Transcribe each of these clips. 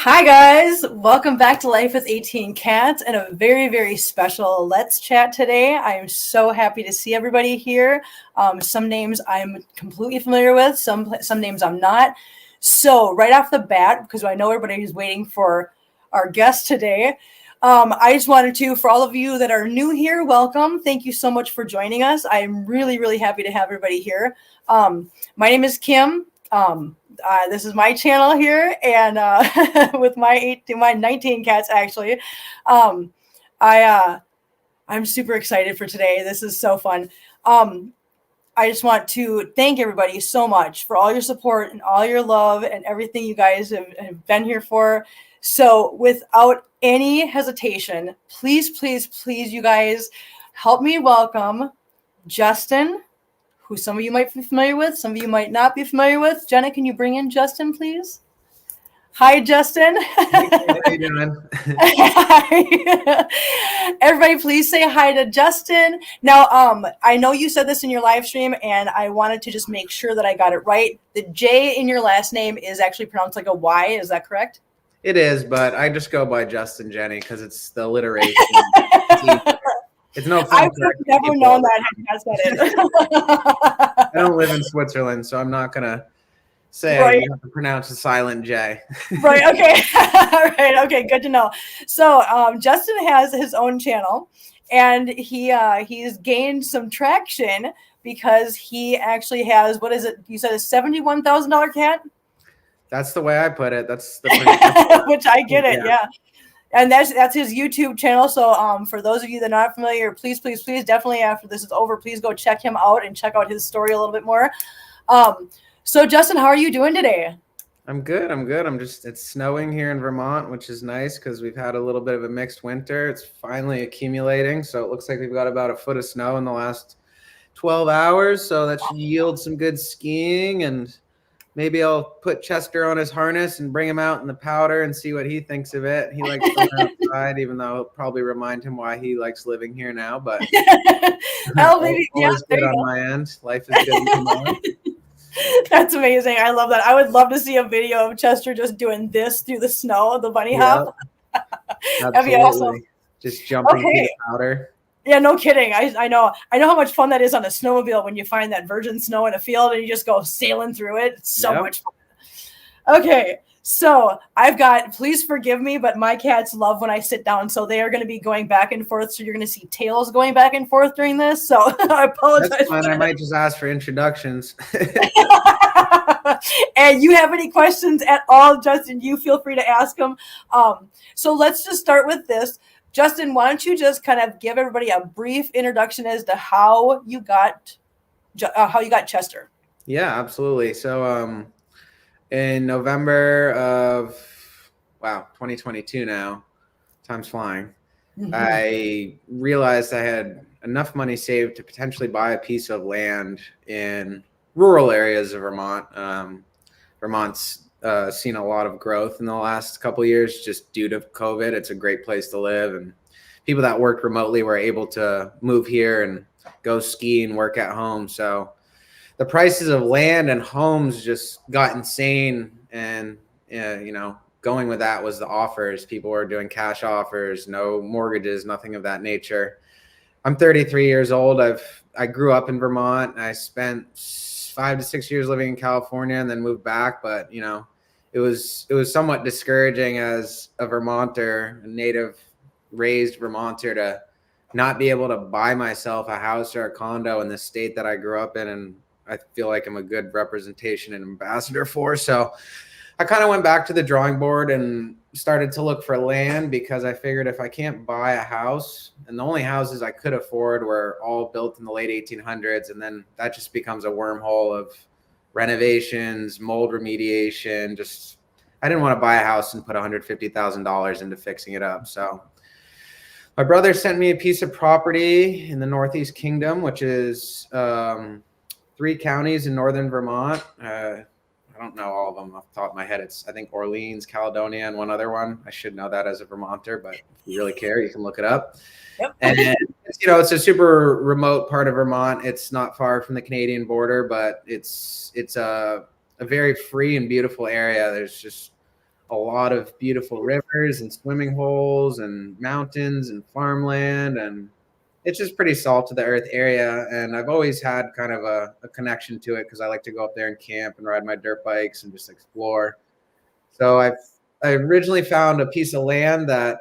Hi guys, welcome back to Life with 18 Cats and a very, very special Let's Chat today. I am so happy to see everybody here. Some names I'm completely familiar with, some names I'm not. So right off the bat, because I know everybody is waiting for our guest today, I just wanted to, for all of you that are new here, welcome. Thank you so much for joining us. I'm really, really happy to have everybody here. My name is Kim. This is my channel here, and with my 19 cats actually. I'm super excited for today. This is so fun. I just want to thank everybody so much for all your support and all your love and everything you guys have been here for. So without any hesitation, please, please, please, you guys, help me welcome Justin, who some of you might be familiar with, some of you might not be familiar with. Jenna, can you bring in Justin, please? Hi, Justin. Hey, how you doing? Hi. Everybody, please say hi to Justin. Now, I know you said this in your live stream, and I wanted to just make sure that I got it right. The J in your last name is actually pronounced like a Y. Is that correct? It is, but I just go by Justin Jenny because it's the alliteration. It's no fun. I would have never known that had you said it. I don't live in Switzerland, so I'm not gonna say Right. you have to pronounce a silent J. Right. Okay. All right. Okay. Good to know. So Justin has his own channel, and he's gained some traction because he actually has, what is it? You said a $71,000 cat. That's the way I put it. That's the which I get it. Yeah. And that's his YouTube channel. So for those of you that are not familiar, please, please, please, definitely after this is over, please go check him out and check out his story a little bit more. So Justin, how are you doing today? I'm good. It's snowing here in Vermont, which is nice because we've had a little bit of a mixed winter. It's finally accumulating. So it looks like we've got about a foot of snow in the last 12 hours. So that should yield some good skiing, and maybe I'll put Chester on his harness and bring him out in the powder and see what he thinks of it. He likes going outside, even though it'll probably remind him why he likes living here now. But always good on my end. Life is good. That's amazing. I love that. I would love to see a video of Chester just doing this through the snow, the bunny hop. That'd be awesome. Just jumping through the powder. Yeah, no kidding. I know how much fun that is on a snowmobile when you find that virgin snow in a field and you just go sailing through it. It's so much fun. Okay, so I've got, please forgive me, but my cats love when I sit down, so they are going to be going back and forth. So you're going to see tails going back and forth during this. So I apologize. That's fine. I might just ask for introductions. And you have any questions at all, Justin, you feel free to ask them. So let's just start with this. Justin, why don't you just kind of give everybody a brief introduction as to how you got Chester? Yeah, absolutely. So in November of 2022 now, time's flying. Mm-hmm. I realized I had enough money saved to potentially buy a piece of land in rural areas of Vermont. Vermont's seen a lot of growth in the last couple of years just due to COVID. It's a great place to live, and people that worked remotely were able to move here and go ski and work at home. So the prices of land and homes just got insane, and going with that was the offers. People were doing cash offers, no mortgages, nothing of that nature. I'm 33 years old. I grew up in Vermont. I spent 5 to 6 years living in California and then moved back, but it was somewhat discouraging as a Vermonter, a native raised Vermonter, to not be able to buy myself a house or a condo in the state that I grew up in, and I feel like I'm a good representation and ambassador for. So I kind of went back to the drawing board and started to look for land, because I figured if I can't buy a house, and the only houses I could afford were all built in the late 1800s, and then that just becomes a wormhole of renovations, mold remediation. Just, I didn't want to buy a house and put $150,000 into fixing it up. So my brother sent me a piece of property in the Northeast Kingdom, which is 3 counties in northern Vermont. I don't know all of them off the top of my head. It's, I think, Orleans, Caledonia, and one other one. I should know that as a Vermonter, but if you really care, you can look it up. Yep. And it's a super remote part of Vermont. It's not far from the Canadian border, but it's a very free and beautiful area. There's just a lot of beautiful rivers and swimming holes and mountains and farmland, and it's just pretty salt of the earth area. And I've always had kind of a connection to it because I like to go up there and camp and ride my dirt bikes and just explore. So I originally found a piece of land that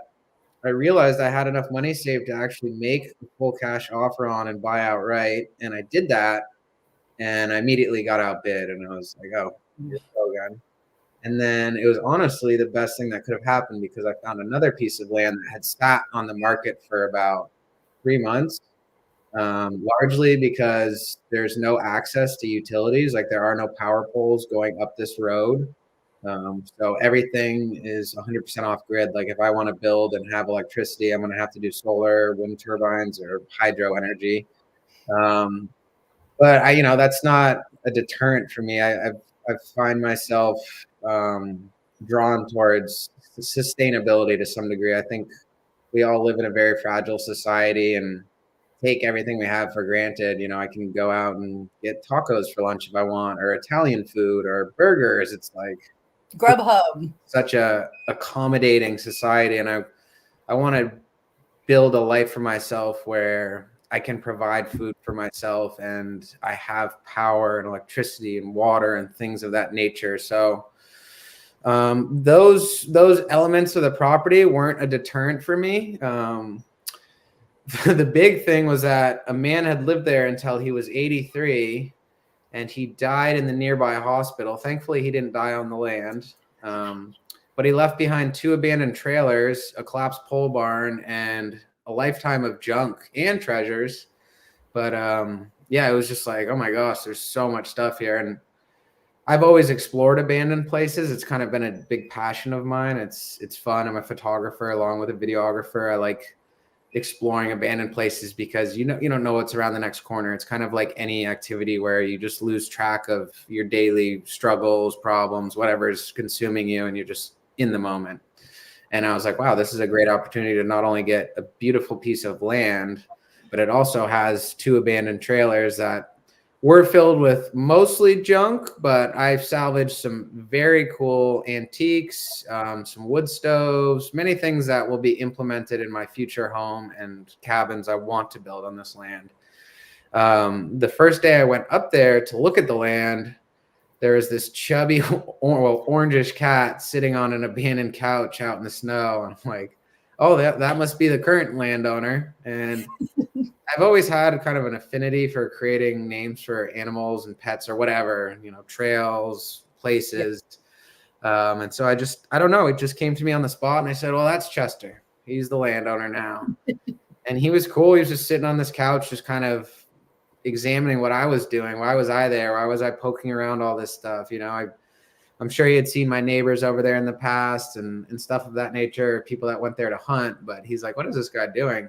I realized I had enough money saved to actually make a full cash offer on and buy outright. And I did that, and I immediately got outbid, and I was like, oh, you're so good. And then it was honestly the best thing that could have happened because I found another piece of land that had sat on the market for about 3 months, largely because there's no access to utilities. Like there are no power poles going up this road. So everything is 100% off grid. Like if I want to build and have electricity, I'm going to have to do solar, wind turbines, or hydro energy. But that's not a deterrent for me. I find myself drawn towards sustainability to some degree. I think we all live in a very fragile society and take everything we have for granted. I can go out and get tacos for lunch if I want, or Italian food, or burgers. It's like Grubhub. Such a accommodating society, and I want to build a life for myself where I can provide food for myself and I have power and electricity and water and things of that nature. So those elements of the property weren't a deterrent for me. The big thing was that a man had lived there until he was 83, and he died in the nearby hospital. Thankfully, he didn't die on the land. But he left behind 2 abandoned trailers, a collapsed pole barn, and a lifetime of junk and treasures. But yeah, it was just like, oh my gosh, there's so much stuff here. And I've always explored abandoned places. It's kind of been a big passion of mine. It's fun. I'm a photographer along with a videographer. I like exploring abandoned places because you don't know what's around the next corner. It's kind of like any activity where you just lose track of your daily struggles, problems, whatever's consuming you, and you're just in the moment. And I was like, wow, this is a great opportunity to not only get a beautiful piece of land, but it also has 2 abandoned trailers that were filled with mostly junk, but I've salvaged some very cool antiques, some wood stoves, many things that will be implemented in my future home and cabins I want to build on this land. The first day I went up there to look at the land, there was this chubby, orangish cat sitting on an abandoned couch out in the snow. I'm like, oh, that must be the current landowner. And I've always had kind of an affinity for creating names for animals and pets or whatever, trails, places. Yep. And so I don't know, it just came to me on the spot, and I said, well, that's Chester. He's the landowner now. And he was cool. He was just sitting on this couch, just kind of examining what I was doing. Why was I there? Why was I poking around all this stuff? I'm sure he had seen my neighbors over there in the past and stuff of that nature, people that went there to hunt, but he's like, what is this guy doing?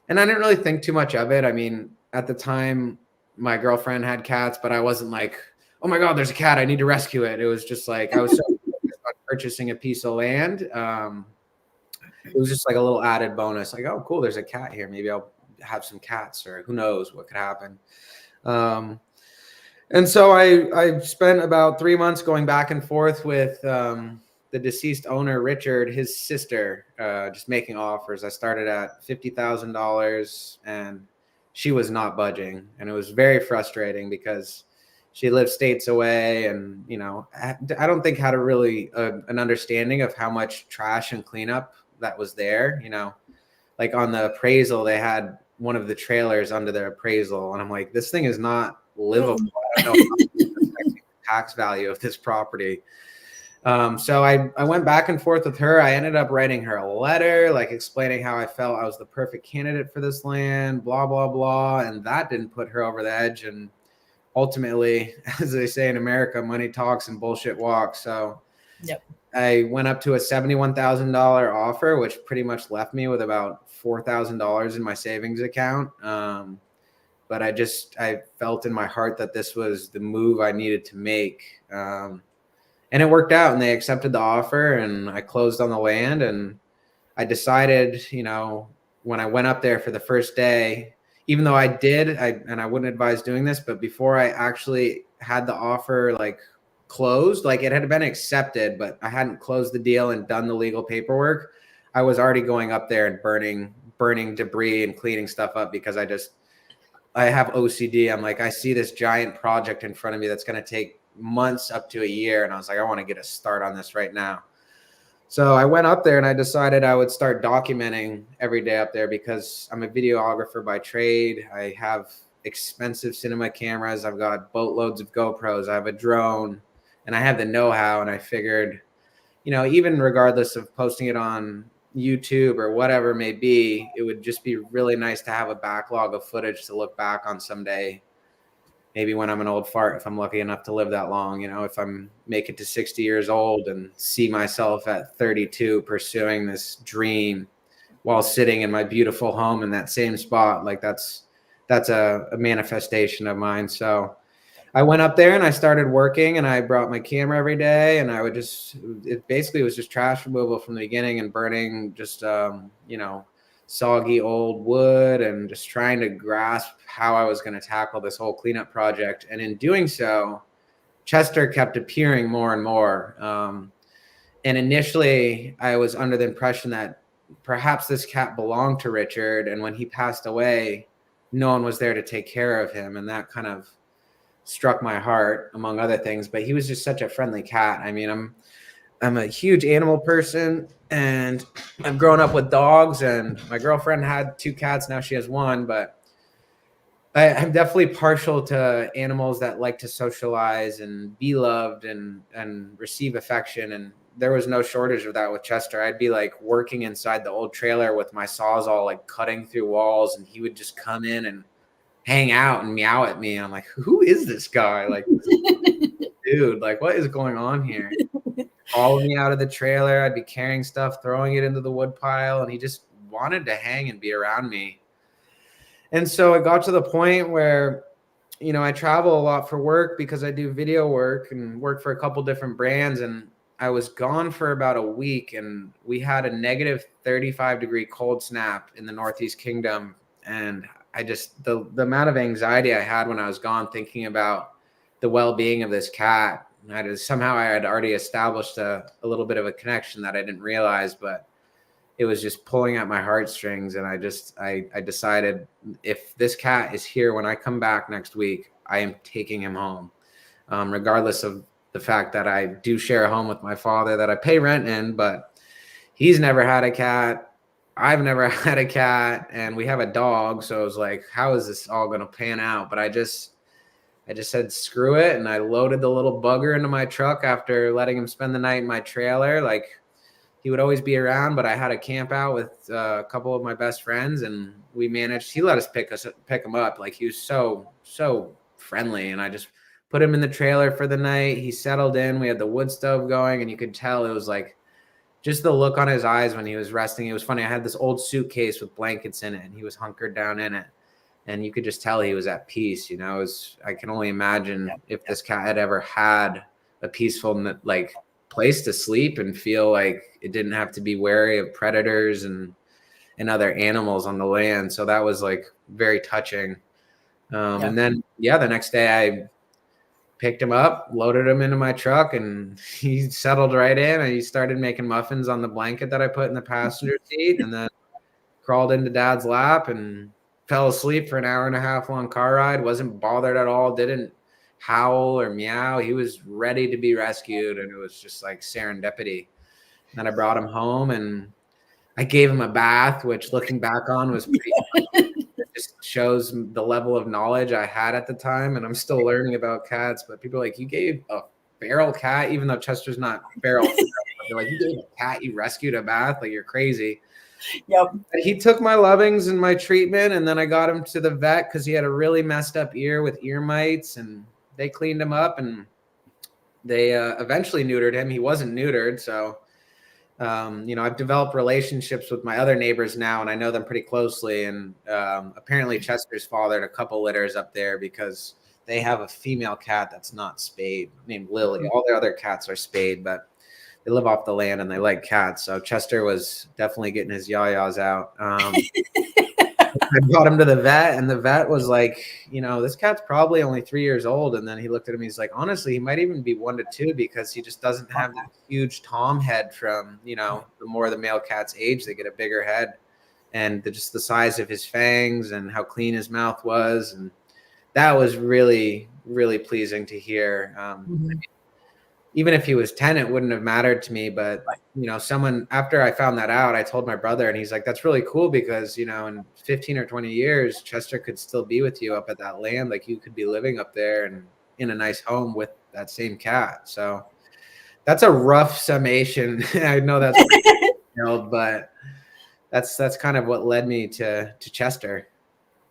And I didn't really think too much of it. I mean, at the time, my girlfriend had cats, but I wasn't like, oh my God, there's a cat, I need to rescue it. It was just like, I was so focused on purchasing a piece of land. It was just like a little added bonus, like, oh, cool, there's a cat here. Maybe I'll have some cats, or who knows what could happen. And so I spent about 3 months going back and forth with the deceased owner, Richard, his sister, just making offers. I started at $50,000 and she was not budging. And it was very frustrating because she lived states away, and, I don't think had a really an understanding of how much trash and cleanup that was there. Like on the appraisal, they had one of the trailers under their appraisal. And I'm like, this thing is not livable. I don't know how the tax value of this property. So I went back and forth with her. I ended up writing her a letter, like explaining how I felt I was the perfect candidate for this land, blah, blah, blah. And that didn't put her over the edge. And ultimately, as they say in America, money talks and bullshit walks. So yep. I went up to a $71,000 offer, which pretty much left me with about $4,000 in my savings account. But I felt in my heart that this was the move I needed to make. And it worked out, and they accepted the offer, and I closed on the land. And I decided, when I went up there for the first day, even though and I wouldn't advise doing this, but before I actually had the offer, like closed. Like it had been accepted, but I hadn't closed the deal and done the legal paperwork. I was already going up there and burning debris and cleaning stuff up because I have OCD. I'm like, I see this giant project in front of me that's going to take months up to a year. And I was like, I want to get a start on this right now. So I went up there and I decided I would start documenting every day up there because I'm a videographer by trade. I have expensive cinema cameras. I've got boatloads of GoPros. I have a drone and I have the know-how. And I figured, you know, even regardless of posting it on YouTube or whatever it may be, it would just be really nice to have a backlog of footage to look back on someday. Maybe when I'm an old fart, if I'm lucky enough to live that long, you know, if I'm make it to 60 years old and see myself at 32 pursuing this dream while sitting in my beautiful home in that same spot, like that's a manifestation of mine. So I went up there and I started working and I brought my camera every day and I would it basically was just trash removal from the beginning and burning just, you know, soggy old wood and just trying to grasp how I was going to tackle this whole cleanup project. And in doing so, Chester kept appearing more and more. And initially I was under the impression that perhaps this cat belonged to Richard. And when he passed away, no one was there to take care of him. And that kind of struck my heart, among other things. But he was just such a friendly cat. I mean, I'm a huge animal person and I've grown up with dogs, and my girlfriend had 2 cats. Now she has 1, but I'm definitely partial to animals that like to socialize and be loved and receive affection. And there was no shortage of that with Chester. I'd be like working inside the old trailer with my Sawzall, like cutting through walls, and he would just come in and hang out and meow at me. I'm like, who is this guy? Like, dude, like what is going on here? Follow me out of the trailer. I'd be carrying stuff, throwing it into the wood pile, and he just wanted to hang and be around me. And so it got to the point where, you know, I travel a lot for work because I do video work and work for a couple different brands. And I was gone for about a week and we had a negative 35-degree cold snap in the Northeast Kingdom. And I just, the amount of anxiety I had when I was gone thinking about the well-being of this cat, somehow I had already established a little bit of a connection that I didn't realize, but it was just pulling at my heartstrings. And I decided if this cat is here when I come back next week, I am taking him home, regardless of the fact that I do share a home with my father that I pay rent in, but he's never had a cat. I've never had a cat, and we have a dog. So it was like, how is this all going to pan out? But I just said, screw it. And I loaded the little bugger into my truck after letting him spend the night in my trailer. Like, he would always be around, but I had a camp out with a couple of my best friends, and we managed, he let us pick him up. Like, he was so friendly. And I just put him in the trailer for the night. He settled in. We had the wood stove going, and you could tell it was like just the look on his eyes when he was resting. It was funny. I had this old suitcase with blankets in it, and he was hunkered down in it. And you could just tell he was at peace. You know, I can only imagine if this cat had ever had a peaceful, like, place to sleep and feel like it didn't have to be wary of predators and other animals on the land. So that was like very touching. And then, the next day I picked him up, loaded him into my truck, and he settled right in, and he started making muffins on the blanket that I put in the passenger seat, and then crawled into Dad's lap and fell asleep for an 1.5 hour long car ride. Wasn't bothered at all. Didn't howl or meow. He was ready to be rescued, and it was just like serendipity. And then I brought him home and I gave him a bath, which looking back on was pretty it just shows the level of knowledge I had at the time. And I'm still learning about cats, but people are like, you gave a feral cat, even though Chester's not feral. They're like, you gave a cat, you rescued a bath, like you're crazy. Yep. He took my lovings and my treatment, and then I got him to the vet because he had a really messed up ear with ear mites, and they cleaned him up, and they eventually neutered him. He wasn't neutered. So, you know, I've developed relationships with my other neighbors now, and I know them pretty closely. And apparently Chester's fathered a couple litters up there because they have a female cat that's not spayed named Lily. All their other cats are spayed, but they live off the land and they like cats. So Chester was definitely getting his yayas out. I brought him to the vet, and the vet was like, this cat's probably only 3 years old. And then he looked at him. He's like, honestly, he might even be 1 to 2 because he just doesn't have the huge tom head from, the more the male cats age, they get a bigger head. And just the size of his fangs and how clean his mouth was. And that was really, really pleasing to hear. Even if he was 10, it wouldn't have mattered to me. But, someone, after I found that out, I told my brother, and he's like, that's really cool because, in 15 or 20 years, Chester could still be with you up at that land. Like you could be living up there and in a nice home with that same cat. So that's a rough summation. I know that's pretty detailed, but that's kind of what led me to Chester.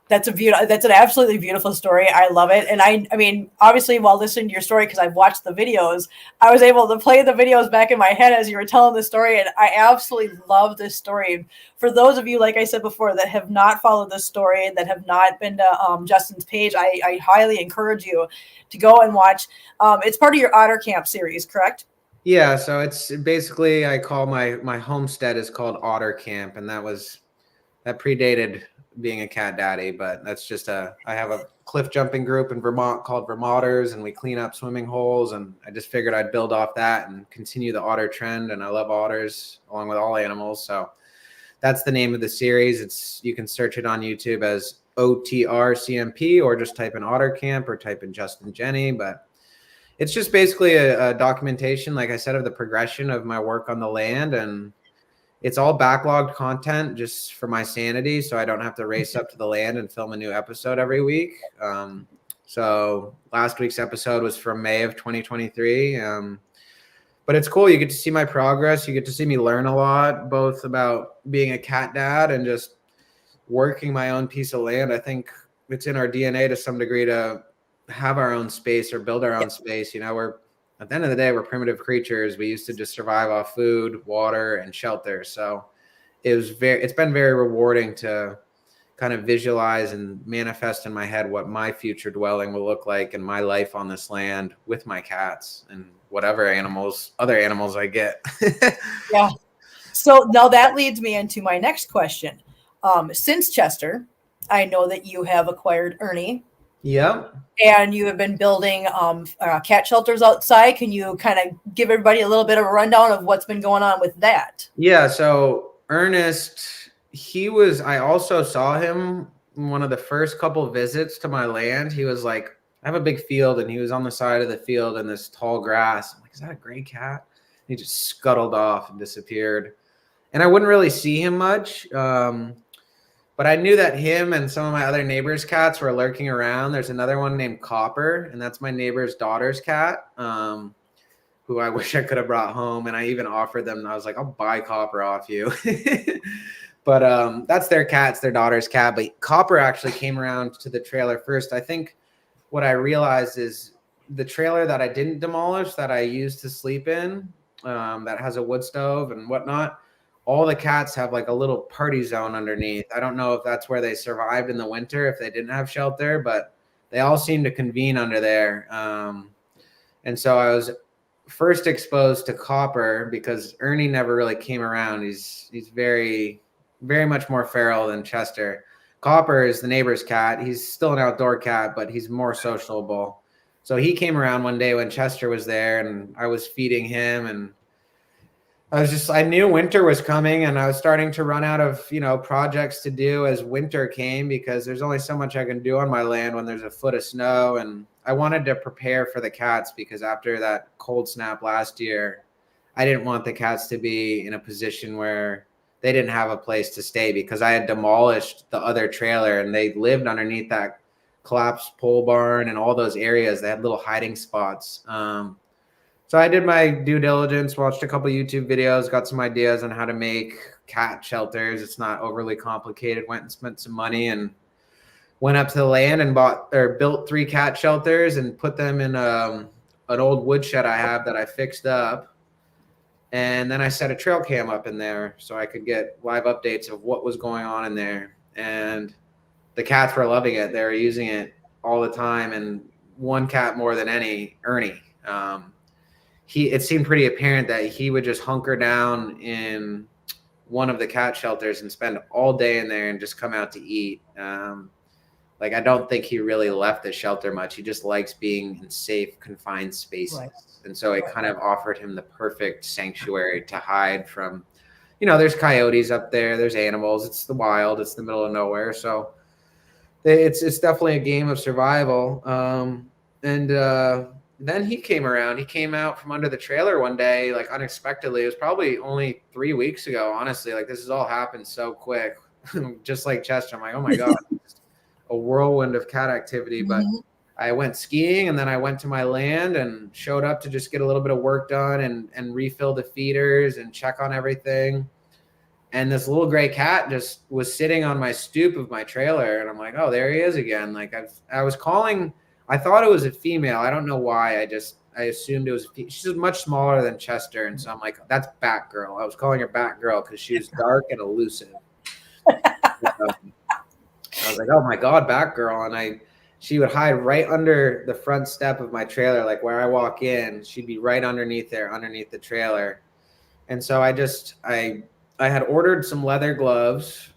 That's an absolutely beautiful story. I love it. And I mean, obviously while listening to your story, because I've watched the videos, I was able to play the videos back in my head as you were telling the story. And I absolutely love this story. For those of you, like I said before, that have not followed this story, that have not been to Justin's page, I highly encourage you to go and watch. It's part of your Otter Camp series, correct? Yeah. So it's basically, I call my homestead is called Otter Camp. And that predated being a cat daddy, but that's just I have a cliff jumping group in Vermont called Vermonters, and we clean up swimming holes. And I just figured I'd build off that and continue the otter trend. And I love otters along with all animals. So that's the name of the series. You can search it on YouTube as OTRCMP, or just type in Otter Camp or type in Justin Jenny. But it's just basically a documentation, like I said, of the progression of my work on the land. And it's all backlogged content just for my sanity, so I don't have to race up to the land and film a new episode every week. So last week's episode was from May of 2023. But it's cool. You get to see my progress. You get to see me learn a lot, both about being a cat dad and just working my own piece of land. I think it's in our DNA to some degree to have our own space or build our own space. At the end of the day, we're primitive creatures. We used to just survive off food, water, and shelter. So it's been very rewarding to kind of visualize and manifest in my head what my future dwelling will look like in my life on this land with my cats and whatever other animals I get. Yeah. So now that leads me into my next question. Since Chester, I know that you have acquired Ernie. Yep. And you have been building cat shelters outside. Can you kind of give everybody a little bit of a rundown of what's been going on with that? Yeah. So Ernest, I also saw him in one of the first couple of visits to my land. He was like, I have a big field, and he was on the side of the field in this tall grass. I'm like, is that a gray cat? And he just scuttled off and disappeared. And I wouldn't really see him much. But I knew that him and some of my other neighbors' cats were lurking around. There's another one named Copper, and that's my neighbor's daughter's cat, who I wish I could have brought home. And I even offered them. I was like, I'll buy Copper off you. But that's their cat. It's their daughter's cat. But Copper actually came around to the trailer first. I think what I realized is the trailer that I didn't demolish, that I used to sleep in, that has a wood stove and whatnot, all the cats have like a little party zone underneath. I don't know if that's where they survived in the winter, if they didn't have shelter, but they all seem to convene under there. And so I was first exposed to Copper because Ernie never really came around. He's very, very much more feral than Chester. Copper is the neighbor's cat. He's still an outdoor cat, but he's more sociable. So he came around one day when Chester was there, and I was feeding him, and I knew winter was coming, and I was starting to run out of, projects to do as winter came, because there's only so much I can do on my land when there's a foot of snow. And I wanted to prepare for the cats, because after that cold snap last year, I didn't want the cats to be in a position where they didn't have a place to stay, because I had demolished the other trailer and they lived underneath that collapsed pole barn and all those areas. They had little hiding spots. So I did my due diligence, watched a couple YouTube videos, got some ideas on how to make cat shelters. It's not overly complicated. Went and spent some money and went up to the land and built 3 cat shelters and put them in an old woodshed I have that I fixed up. And then I set a trail cam up in there so I could get live updates of what was going on in there. And the cats were loving it. They were using it all the time. And one cat more than any, Ernie. It seemed pretty apparent that he would just hunker down in one of the cat shelters and spend all day in there and just come out to eat. Like, I don't think he really left the shelter much. He just likes being in safe, confined spaces. Right. And so it kind of offered him the perfect sanctuary to hide from, there's coyotes up there, there's animals, it's the wild, it's the middle of nowhere. So it's definitely a game of survival. Then he came around. He came out from under the trailer one day, like unexpectedly. It was probably only 3 weeks ago, honestly. Like, this has all happened so quick. Just like Chester. I'm like, oh my God, a whirlwind of cat activity. But I went skiing, and then I went to my land and showed up to just get a little bit of work done and refill the feeders and check on everything. And this little gray cat just was sitting on my stoop of my trailer. And I'm like, oh, there he is again. Like, I was calling. I thought it was a female. I don't know why. I assumed it was. She's much smaller than Chester, and so I'm like, that's Batgirl. I was calling her Batgirl because she was dark and elusive. I was like, oh my God, Batgirl. And she would hide right under the front step of my trailer, like where I walk in. She'd be right underneath there, underneath the trailer. And so I had ordered some leather gloves,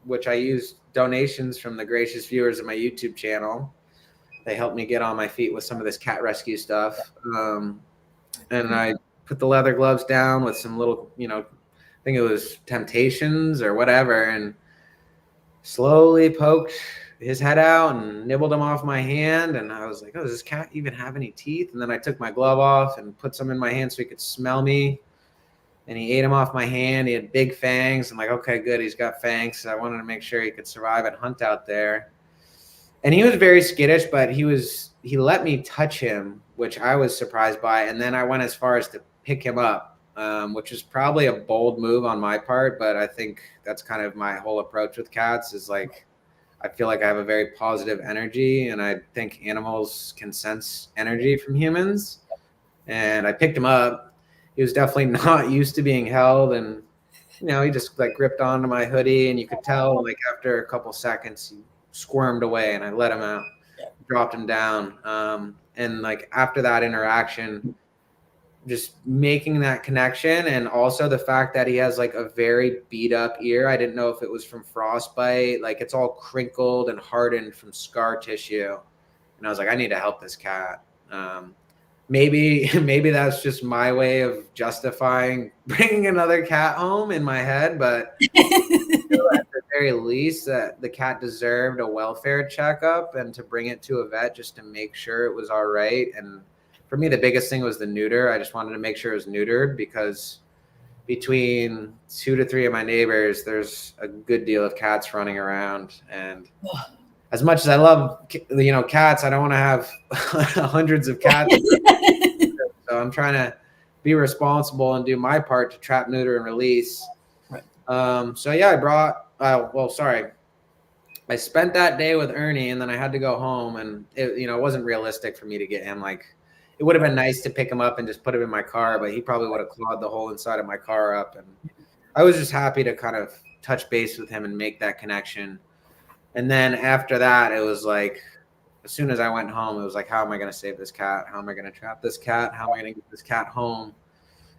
which I used donations from the gracious viewers of my YouTube channel. They helped me get on my feet with some of this cat rescue stuff. And I put the leather gloves down with some little, I think it was Temptations or whatever, and slowly poked his head out and nibbled him off my hand. And I was like, oh, does this cat even have any teeth? And then I took my glove off and put some in my hand so he could smell me. And he ate him off my hand. He had big fangs. I'm like, okay, good. He's got fangs. So I wanted to make sure he could survive and hunt out there. And he was very skittish, but he let me touch him, which I was surprised by. And then I went as far as to pick him up, which is probably a bold move on my part. But I think that's kind of my whole approach with cats is like, I feel like I have a very positive energy, and I think animals can sense energy from humans. And I picked him up. He was definitely not used to being held, and he just like gripped onto my hoodie, and you could tell like after a couple seconds he squirmed away, and I let him out, dropped him down. And like after that interaction, just making that connection, and also the fact that he has like a very beat up ear. I didn't know if it was from frostbite, like it's all crinkled and hardened from scar tissue. And I was like, I need to help this cat. Maybe that's just my way of justifying bringing another cat home in my head, but at the very least that the cat deserved a welfare checkup and to bring it to a vet just to make sure it was all right. And for me, the biggest thing was the neuter. I just wanted to make sure it was neutered because between 2 to 3 of my neighbors, there's a good deal of cats running around. And as much as I love, cats, I don't want to have hundreds of cats. So I'm trying to be responsible and do my part to trap, neuter, and release. Right. So yeah, I brought, I spent that day with Ernie, and then I had to go home, and it wasn't realistic for me to get him. Like, it would have been nice to pick him up and just put him in my car, but he probably would have clawed the whole inside of my car up. And I was just happy to kind of touch base with him and make that connection. And then after that, it was like, as soon as I went home, it was like, how am I going to save this cat? How am I going to trap this cat? How am I going to get this cat home?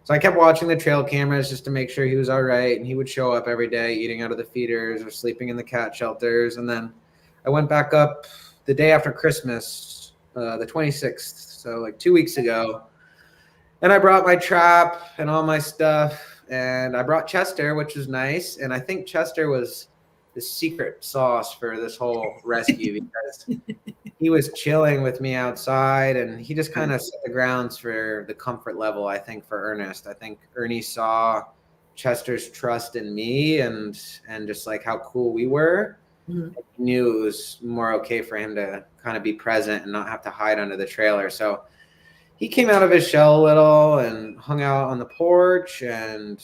So I kept watching the trail cameras just to make sure he was all right. And he would show up every day eating out of the feeders or sleeping in the cat shelters. And then I went back up the day after Christmas, the 26th. So like 2 weeks ago. And I brought my trap and all my stuff. And I brought Chester, which was nice. And I think Chester was the secret sauce for this whole rescue because he was chilling with me outside, and he just kind of set the grounds for the comfort level, I think, for Ernest. I think Ernie saw Chester's trust in me and just like how cool we were. Mm-hmm. He knew it was more okay for him to kind of be present and not have to hide under the trailer. So he came out of his shell a little and hung out on the porch, and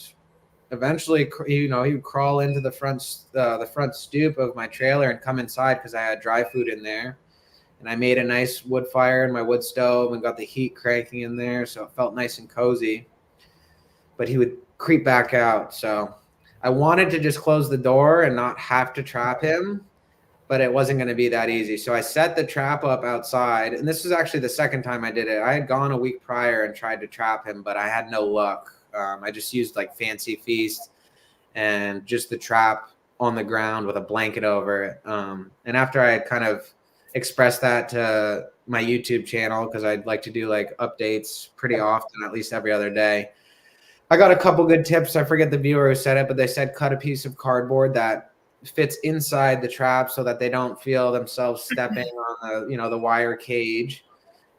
eventually, he would crawl into the front stoop of my trailer and come inside because I had dry food in there. And I made a nice wood fire in my wood stove and got the heat cranking in there, so it felt nice and cozy. But he would creep back out. So I wanted to just close the door and not have to trap him, but it wasn't going to be that easy. So I set the trap up outside, and this was actually the second time I did it. I had gone a week prior and tried to trap him, but I had no luck. I just used like Fancy Feast. and just the trap on the ground with a blanket over it. And after I kind of expressed that to my YouTube channel, because I'd like to do like updates pretty often, at least every other day, I got a couple good tips. I forget the viewer who said it, but they said cut a piece of cardboard that fits inside the trap so that they don't feel themselves stepping on the wire cage,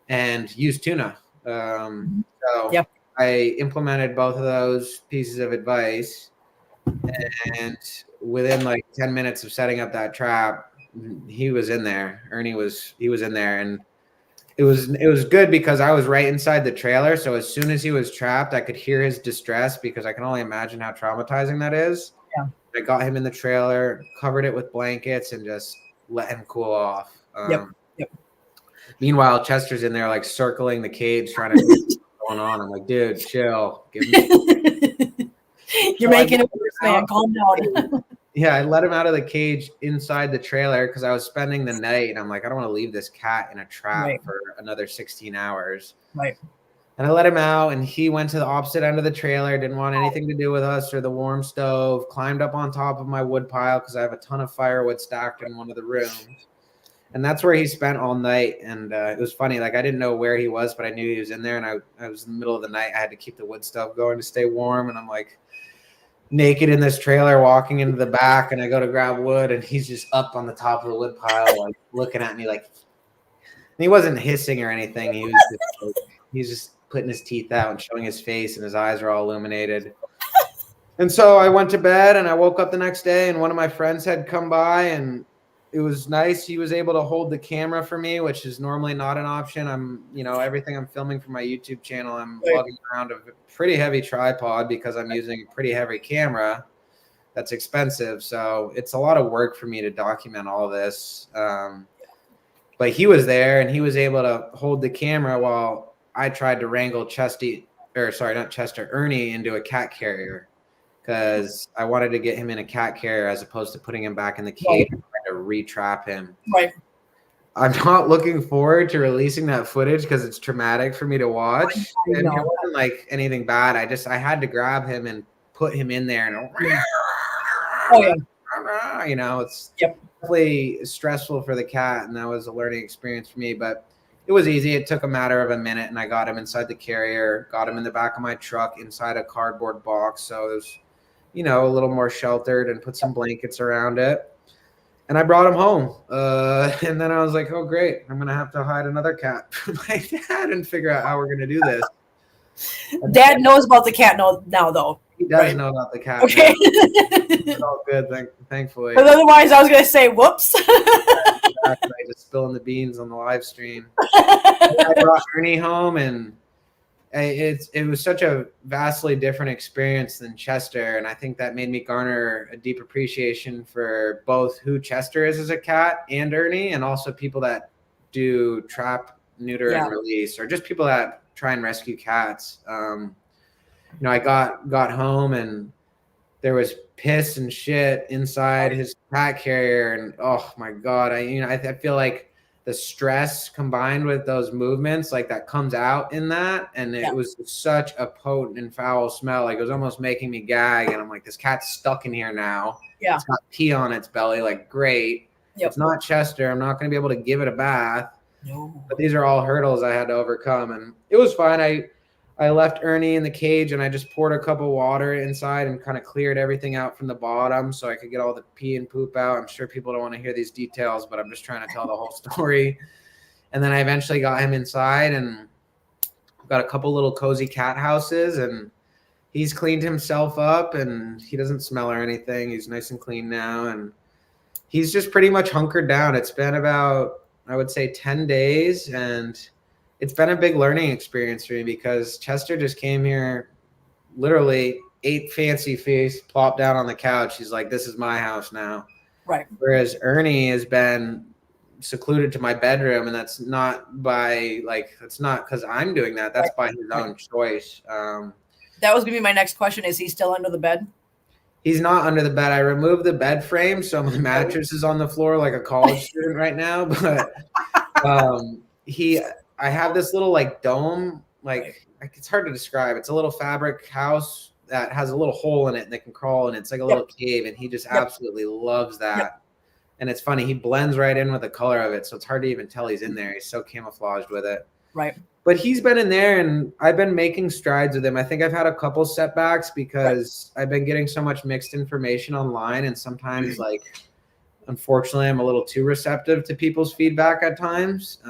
and use tuna. So I implemented both of those pieces of advice, and within like 10 minutes of setting up that trap, he was in there. Ernie was in there, and it was good because I was right inside the trailer. So as soon as he was trapped, I could hear his distress, because I can only imagine how traumatizing that is. Yeah. I got him in the trailer, covered it with blankets, and just let him cool off. Yep. Meanwhile, Chester's in there like circling the cage, trying to figure what's going on. I'm like, dude, chill. Give me You're making it worse, man. Calm down. Yeah, I let him out of the cage inside the trailer because I was spending the night, and I'm like, I don't want to leave this cat in a trap for another 16 hours. Right. And I let him out, and he went to the opposite end of the trailer, didn't want anything to do with us or the warm stove, climbed up on top of my wood pile because I have a ton of firewood stacked in one of the rooms. And that's where he spent all night. And it was funny. Like, I didn't know where he was, but I knew he was in there. And I was in the middle of the night. I had to keep the wood stove going to stay warm. And I'm like naked in this trailer walking into the back. And I go to grab wood, and he's just up on the top of the wood pile, like looking at me like, and he wasn't hissing or anything. He was just putting his teeth out and showing his face, and his eyes were all illuminated. And so I went to bed, and I woke up the next day, and one of my friends had come by, and it was nice. He was able to hold the camera for me, which is normally not an option. Everything I'm filming for my YouTube channel, I'm lugging around a pretty heavy tripod because I'm using a pretty heavy camera that's expensive. So it's a lot of work for me to document all this. But he was there, and he was able to hold the camera while I tried to wrangle Ernie into a cat carrier, because I wanted to get him in a cat carrier as opposed to putting him back in the cage and trying to retrap him. Right. I'm not looking forward to releasing that footage because it's traumatic for me to watch. And it wasn't like anything bad. I had to grab him and put him in there, and it's definitely stressful for the cat, and that was a learning experience for me, but it was easy. It took a matter of a minute, and I got him inside the carrier, got him in the back of my truck inside a cardboard box. So it was, a little more sheltered, and put some blankets around it. And I brought him home. And then I was like, oh, great. I'm going to have to hide another cat from my dad and figure out how we're going to do this. Dad knows about the cat now, though. He does know about the cat. Okay. It's all good, thankfully. But otherwise, I was going to say, whoops. Exactly. Just spilling the beans on the live stream. I brought Ernie home, and it was such a vastly different experience than Chester, and I think that made me garner a deep appreciation for both who Chester is as a cat and Ernie, and also people that do trap, neuter, and release, or just people that try and rescue cats. I got home, and there was piss and shit inside his cat carrier, and oh my god, I feel like the stress combined with those movements, like that comes out in that. And it was such a potent and foul smell. Like, it was almost making me gag. And I'm like, this cat's stuck in here now. Yeah. It's got pee on its belly. Like, great. Yep. It's not Chester. I'm not going to be able to give it a bath. No. But these are all hurdles I had to overcome. And it was fine. I left Ernie in the cage, and I just poured a cup of water inside and kind of cleared everything out from the bottom so I could get all the pee and poop out. I'm sure people don't want to hear these details, but I'm just trying to tell the whole story. And then I eventually got him inside, and got a couple little cozy cat houses, and he's cleaned himself up, and he doesn't smell or anything. He's nice and clean now, and he's just pretty much hunkered down. It's been about, I would say, 10 days, and it's been a big learning experience for me because Chester just came here, literally ate fancy feast, plopped down on the couch. He's like, this is my house now. Right. Whereas Ernie has been secluded to my bedroom, and that's not because I'm doing that. That's by his own choice. That was gonna be my next question. Is he still under the bed? He's not under the bed. I removed the bed frame, so my mattress is on the floor like a college student right now. But I have this little like dome, like it's hard to describe. It's a little fabric house that has a little hole in it and they can crawl, and it's like a little cave, and he just absolutely loves that. And it's funny, he blends right in with the color of it, so it's hard to even tell he's in there. He's so camouflaged with it. Right. But he's been in there, and I've been making strides with him. I think I've had a couple setbacks because I've been getting so much mixed information online, and sometimes, like, unfortunately, I'm a little too receptive to people's feedback at times.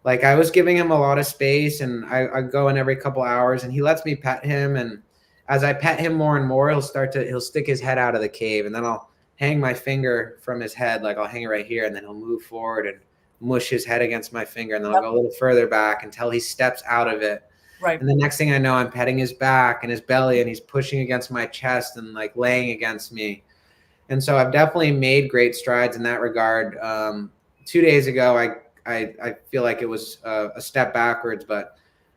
Like, I was giving him a lot of space, and I go in every couple hours, and he lets me pet him. And as I pet him more and more, he'll stick his head out of the cave, and then I'll hang my finger from his head. Like, I'll hang it right here, and then he'll move forward and mush his head against my finger, and then I'll go a little further back until he steps out of it. Right. And the next thing I know, I'm petting his back and his belly, and he's pushing against my chest and like laying against me. And so I've definitely made great strides in that regard. 2 days ago, I feel like it was a step backwards, but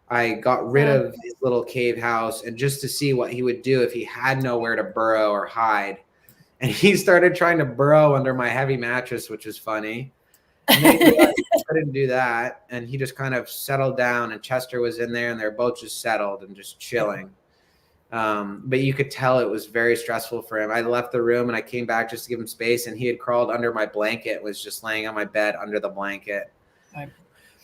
I got rid of his little cave house, and just to see what he would do if he had nowhere to burrow or hide. And he started trying to burrow under my heavy mattress, which was funny. And then I couldn't do that, and he just kind of settled down, and Chester was in there, and they're both just settled and just chilling. But you could tell it was very stressful for him. I left the room and I came back just to give him space, and he had crawled under my blanket, was just laying on my bed under the blanket. Right.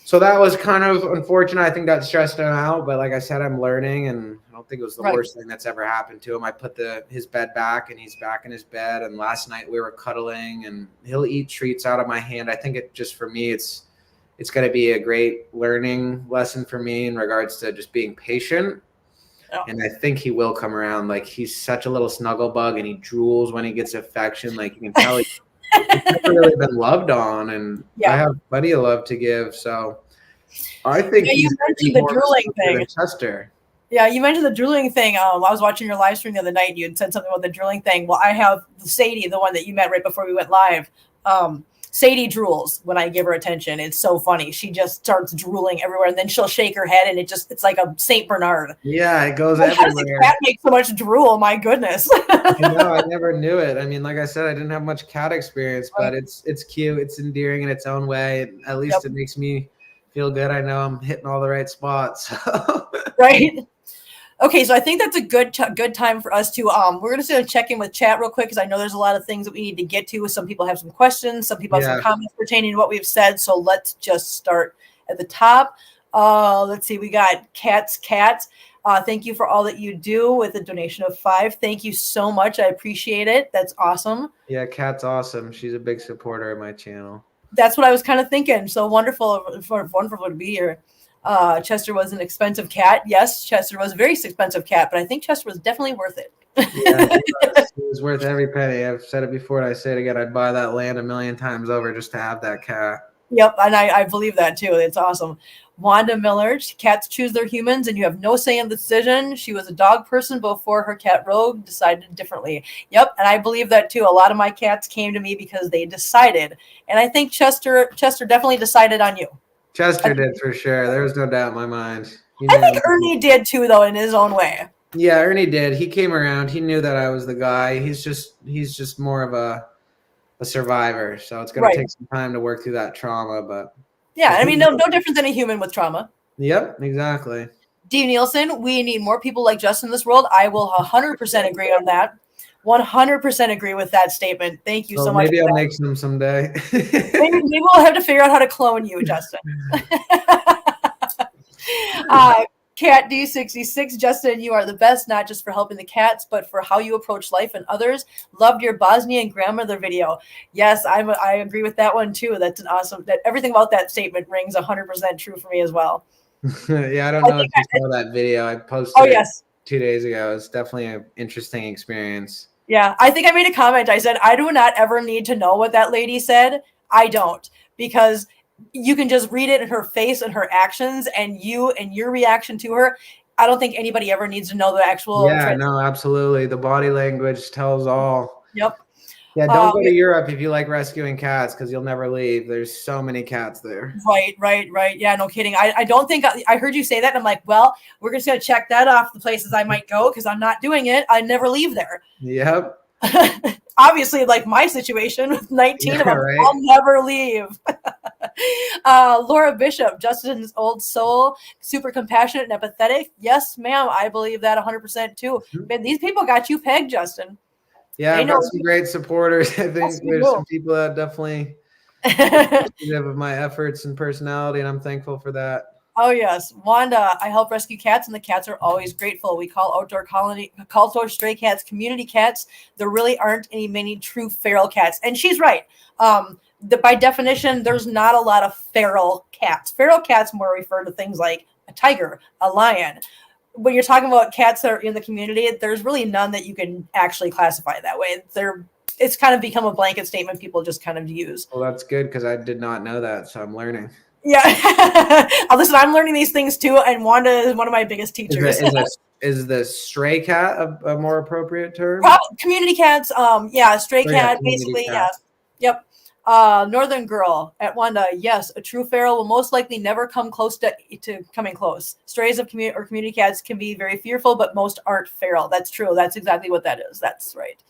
So that was kind of unfortunate. I think that stressed him out, but like I said, I'm learning, and I don't think it was the worst thing that's ever happened to him. I put his bed back, and he's back in his bed, and last night we were cuddling, and he'll eat treats out of my hand. I think for me, it's going to be a great learning lesson for me in regards to just being patient. And I think he will come around. Like, he's such a little snuggle bug, and he drools when he gets affection. Like, you can tell he's never really been loved on, and I have plenty of love to give. So I think you mentioned the drooling thing. Chester. Yeah, you mentioned the drooling thing. I was watching your live stream the other night, and you had said something about the drooling thing. Well, I have Sadie, the one that you met right before we went live. Sadie drools when I give her attention. It's so funny. She just starts drooling everywhere, and then she'll shake her head, and it's like a Saint Bernard. Yeah, it goes everywhere. How does a cat make so much drool? My goodness. I know, I never knew it. I mean, like I said, I didn't have much cat experience, but it's cute. It's endearing in its own way. At least it makes me feel good. I know I'm hitting all the right spots. Right. Okay, so I think that's a good time for us to we're going to check in with chat real quick, because I know there's a lot of things that we need to get to. Some people have some questions, some people have some comments pertaining to what we've said. So let's just start at the top. Let's see, we got Cats. Thank you for all that you do with a donation of $5. Thank you so much. I appreciate it. That's awesome. Yeah, Cat's awesome. She's a big supporter of my channel. That's what I was kind of thinking. So wonderful to be here. Chester was an expensive cat. Yes, Chester was a very expensive cat, but I think Chester was definitely worth it. Yeah, he was worth every penny. I've said it before, and I say it again. I'd buy that land 1,000,000 times over just to have that cat. Yep, and I believe that too. It's awesome. Wanda Miller, cats choose their humans, and you have no say in the decision. She was a dog person before her cat Rogue decided differently. Yep, and I believe that too. A lot of my cats came to me because they decided, and I think Chester definitely decided on you. Chester did for sure. There was no doubt in my mind. I think Ernie did too, though, in his own way. Yeah, Ernie did. He came around. He knew that I was the guy. He's just more of a survivor. So it's going to take some time to work through that trauma. But yeah, I mean, no different than a human with trauma. Yep, exactly. Dee Nielsen, we need more people like Justin in this world. I will 100% agree on that. 100% agree with that statement. Thank you so much. Maybe I'll make some someday. maybe we'll have to figure out how to clone you, Justin. Cat D66, Justin, you are the best, not just for helping the cats, but for how you approach life and others. Loved your Bosnian grandmother video. Yes, I agree with that one too. That's an awesome. Everything about that statement rings 100% true for me as well. Yeah, I don't know if you saw that video. I posted it 2 days ago. It's definitely an interesting experience. Yeah, I think I made a comment. I said, I do not ever need to know what that lady said. I don't, because you can just read it in her face and her actions, and your reaction to her. I don't think anybody ever needs to know the actual. Yeah, no, absolutely. The body language tells all. Yep. Yeah, don't go to Europe if you like rescuing cats, because you'll never leave. There's so many cats there. Right. Yeah, no kidding. I don't think I heard you say that. And I'm like, well, we're just going to check that off the places I might go, because I'm not doing it. I never leave there. Yep. Obviously, like my situation with 19 of them, I'll never leave. Laura Bishop, Justin's old soul, super compassionate and empathetic. Yes, ma'am. I believe that 100% too. Man, these people got you pegged, Justin. Yeah, They I've know got some great supporters. I think yes, there's some people that definitely appreciative of my efforts and personality, and I'm thankful for that. Oh yes, Wanda. I help rescue cats, and the cats are always grateful. We call outdoor stray cats community cats. There really aren't many true feral cats, and she's right. By definition, there's not a lot of feral cats. Feral cats more refer to things like a tiger, a lion. When you're talking about cats that are in the community, there's really none that you can actually classify that way. It's kind of become a blanket statement people just kind of use. Well, that's good because I did not know that, so I'm learning. Yeah. Listen, I'm learning these things too, and Wanda is one of my biggest teachers. Is the stray cat a more appropriate term? Community cats, yeah, stray cat, basically, cat. yeah. Yep. Northern Girl at Wanda, yes, a true feral will most likely never come close to coming close. Strays of community cats can be very fearful, but most aren't feral. That's true. That's exactly what that is. That's right.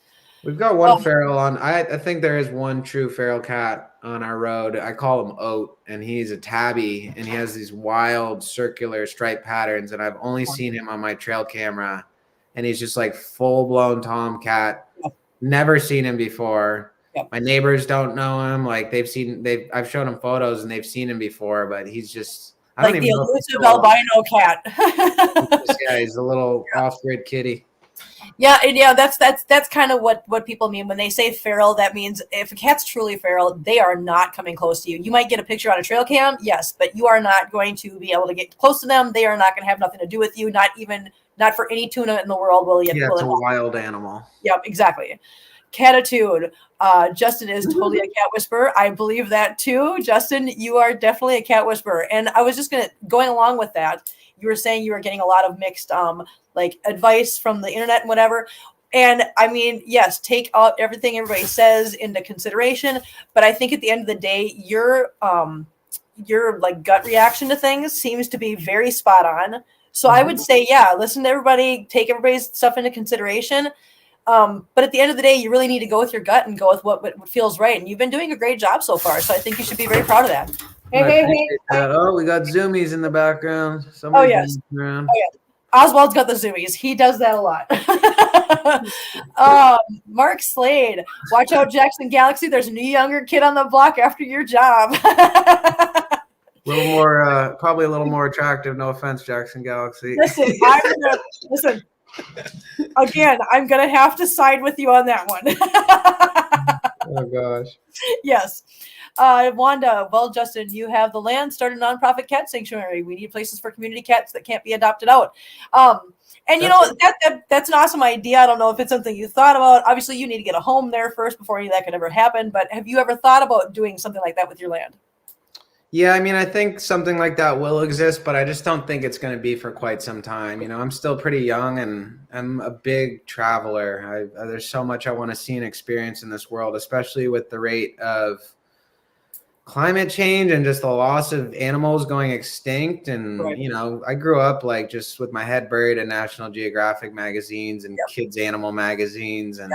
We've got one feral on. I think there is one true feral cat on our road. I call him Oat, and he's a tabby, and he has these wild circular stripe patterns. And I've only seen him on my trail camera, and he's just like full blown tomcat. Never seen him before. Yep. My neighbors don't know him. Like I've shown him photos, and they've seen him before, but he's just I don't even know. Elusive albino cat. Yeah, he's a little off-grid kitty. Yeah, and yeah, that's kind of what people mean when they say feral. That means if a cat's truly feral, they are not coming close to you. You might get a picture on a trail cam, yes, but you are not going to be able to get close to them. They are not going to have nothing to do with you. Not for any tuna in the world will you. Yeah, it's a wild animal. Yep, exactly. Catitude. Justin is totally a cat whisperer. I believe that too. Justin, you are definitely a cat whisperer. And I was just going along with that. You were saying you were getting a lot of mixed like advice from the internet and whatever. And I mean, yes, take out everything everybody says into consideration. But I think at the end of the day, your like gut reaction to things seems to be very spot on. So I would say, yeah, listen to everybody, take everybody's stuff into consideration. But at the end of the day, you really need to go with your gut and go with what feels right. And you've been doing a great job so far. So I think you should be very proud of that. Hey. Oh, we got zoomies in the background. Oh, yes. Oh, yeah. Oswald's got the zoomies. He does that a lot. Mark Slade. Watch out, Jackson Galaxy. There's a new younger kid on the block after your job. Probably a little more attractive. No offense, Jackson Galaxy. Listen. Again, I'm going to have to side with you on that one. Oh, gosh. Yes. Wanda, well, Justin, you have the land, start a nonprofit cat sanctuary. We need places for community cats that can't be adopted out. And you know, that's an awesome idea. I don't know if it's something you thought about. Obviously, you need to get a home there first before any of that could ever happen. But have you ever thought about doing something like that with your land? Yeah, I mean, I think something like that will exist, but I just don't think it's going to be for quite some time. You know, I'm still pretty young and I'm a big traveler. There's so much I want to see and experience in this world, especially with the rate of climate change and just the loss of animals going extinct. And, right. You know, I grew up like just with my head buried in National Geographic magazines and kids' animal magazines. And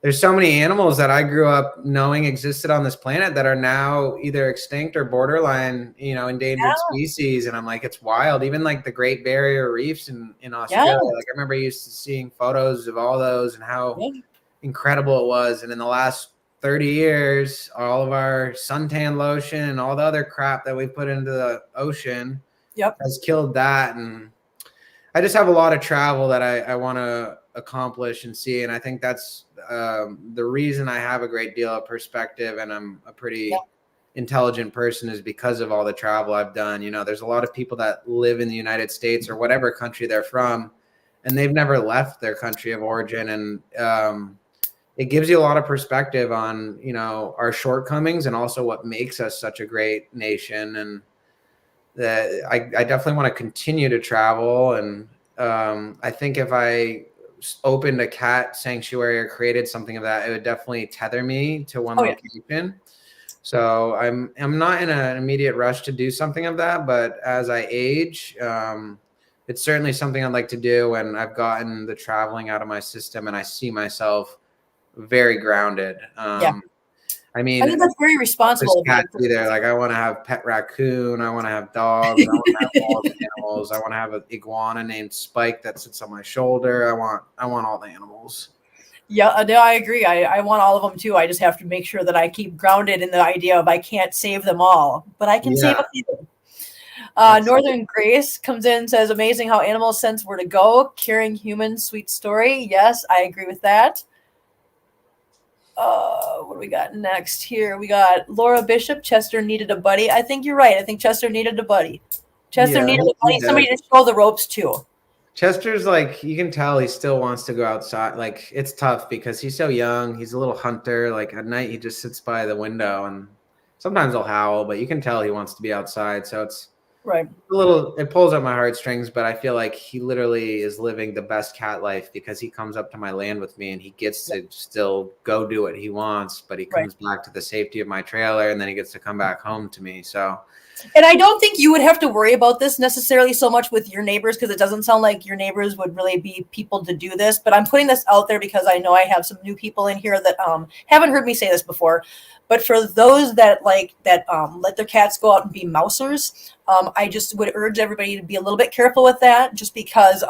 there's so many animals that I grew up knowing existed on this planet that are now either extinct or borderline, you know, endangered species. And I'm like, it's wild. Even like the Great Barrier Reefs in Australia. Like I remember used to seeing photos of all those and how incredible it was. And in the last 30 years, all of our suntan lotion and all the other crap that we put into the ocean has killed that. And I just have a lot of travel that I want to accomplish and see. And I think that's the reason I have a great deal of perspective and I'm a pretty intelligent person is because of all the travel I've done. You know, there's a lot of people that live in the United States or whatever country they're from, and they've never left their country of origin. And it gives you a lot of perspective on, you know, our shortcomings and also what makes us such a great nation. And I definitely want to continue to travel. And I think if I opened a cat sanctuary or created something of that, it would definitely tether me to one location. So I'm not in an immediate rush to do something of that, but as I age, it's certainly something I'd like to do when I've gotten the traveling out of my system and I see myself very grounded. I I mean, think that's very there's responsible of cats you. either. Like I want to have pet raccoon. I want to have dogs. I want to have all the animals. I want to have an iguana named Spike that sits on my shoulder. I want all the animals. Yeah, no, I agree. I want all of them too. I just have to make sure that I keep grounded in the idea of I can't save them all, but I can save Yeah. a few. That's Northern Grace comes in and says, amazing how animals sense where to go. Caring humans, sweet story. Yes, I agree with that. What do we got next here? We got Laura Bishop. Chester needed a buddy. I think you're right. I think Chester needed a buddy. Chester yeah. needed a buddy. He Somebody does. to show the ropes to. Chester's like, you can tell he still wants to go outside. Like it's tough because he's so young. He's a little hunter. Like at night, he just sits by the window and sometimes he'll howl, but you can tell he wants to be outside. So it's Right. a little, it pulls at my heartstrings, but I feel like he literally is living the best cat life because he comes up to my land with me and he gets to still go do what he wants, but he comes back to the safety of my trailer and then he gets to come back home to me. So, and I don't think you would have to worry about this necessarily so much with your neighbors because it doesn't sound like your neighbors would really be people to do this. But I'm putting this out there because I know I have some new people in here that haven't heard me say this before. But for those that let their cats go out and be mousers, I just would urge everybody to be a little bit careful with that, just because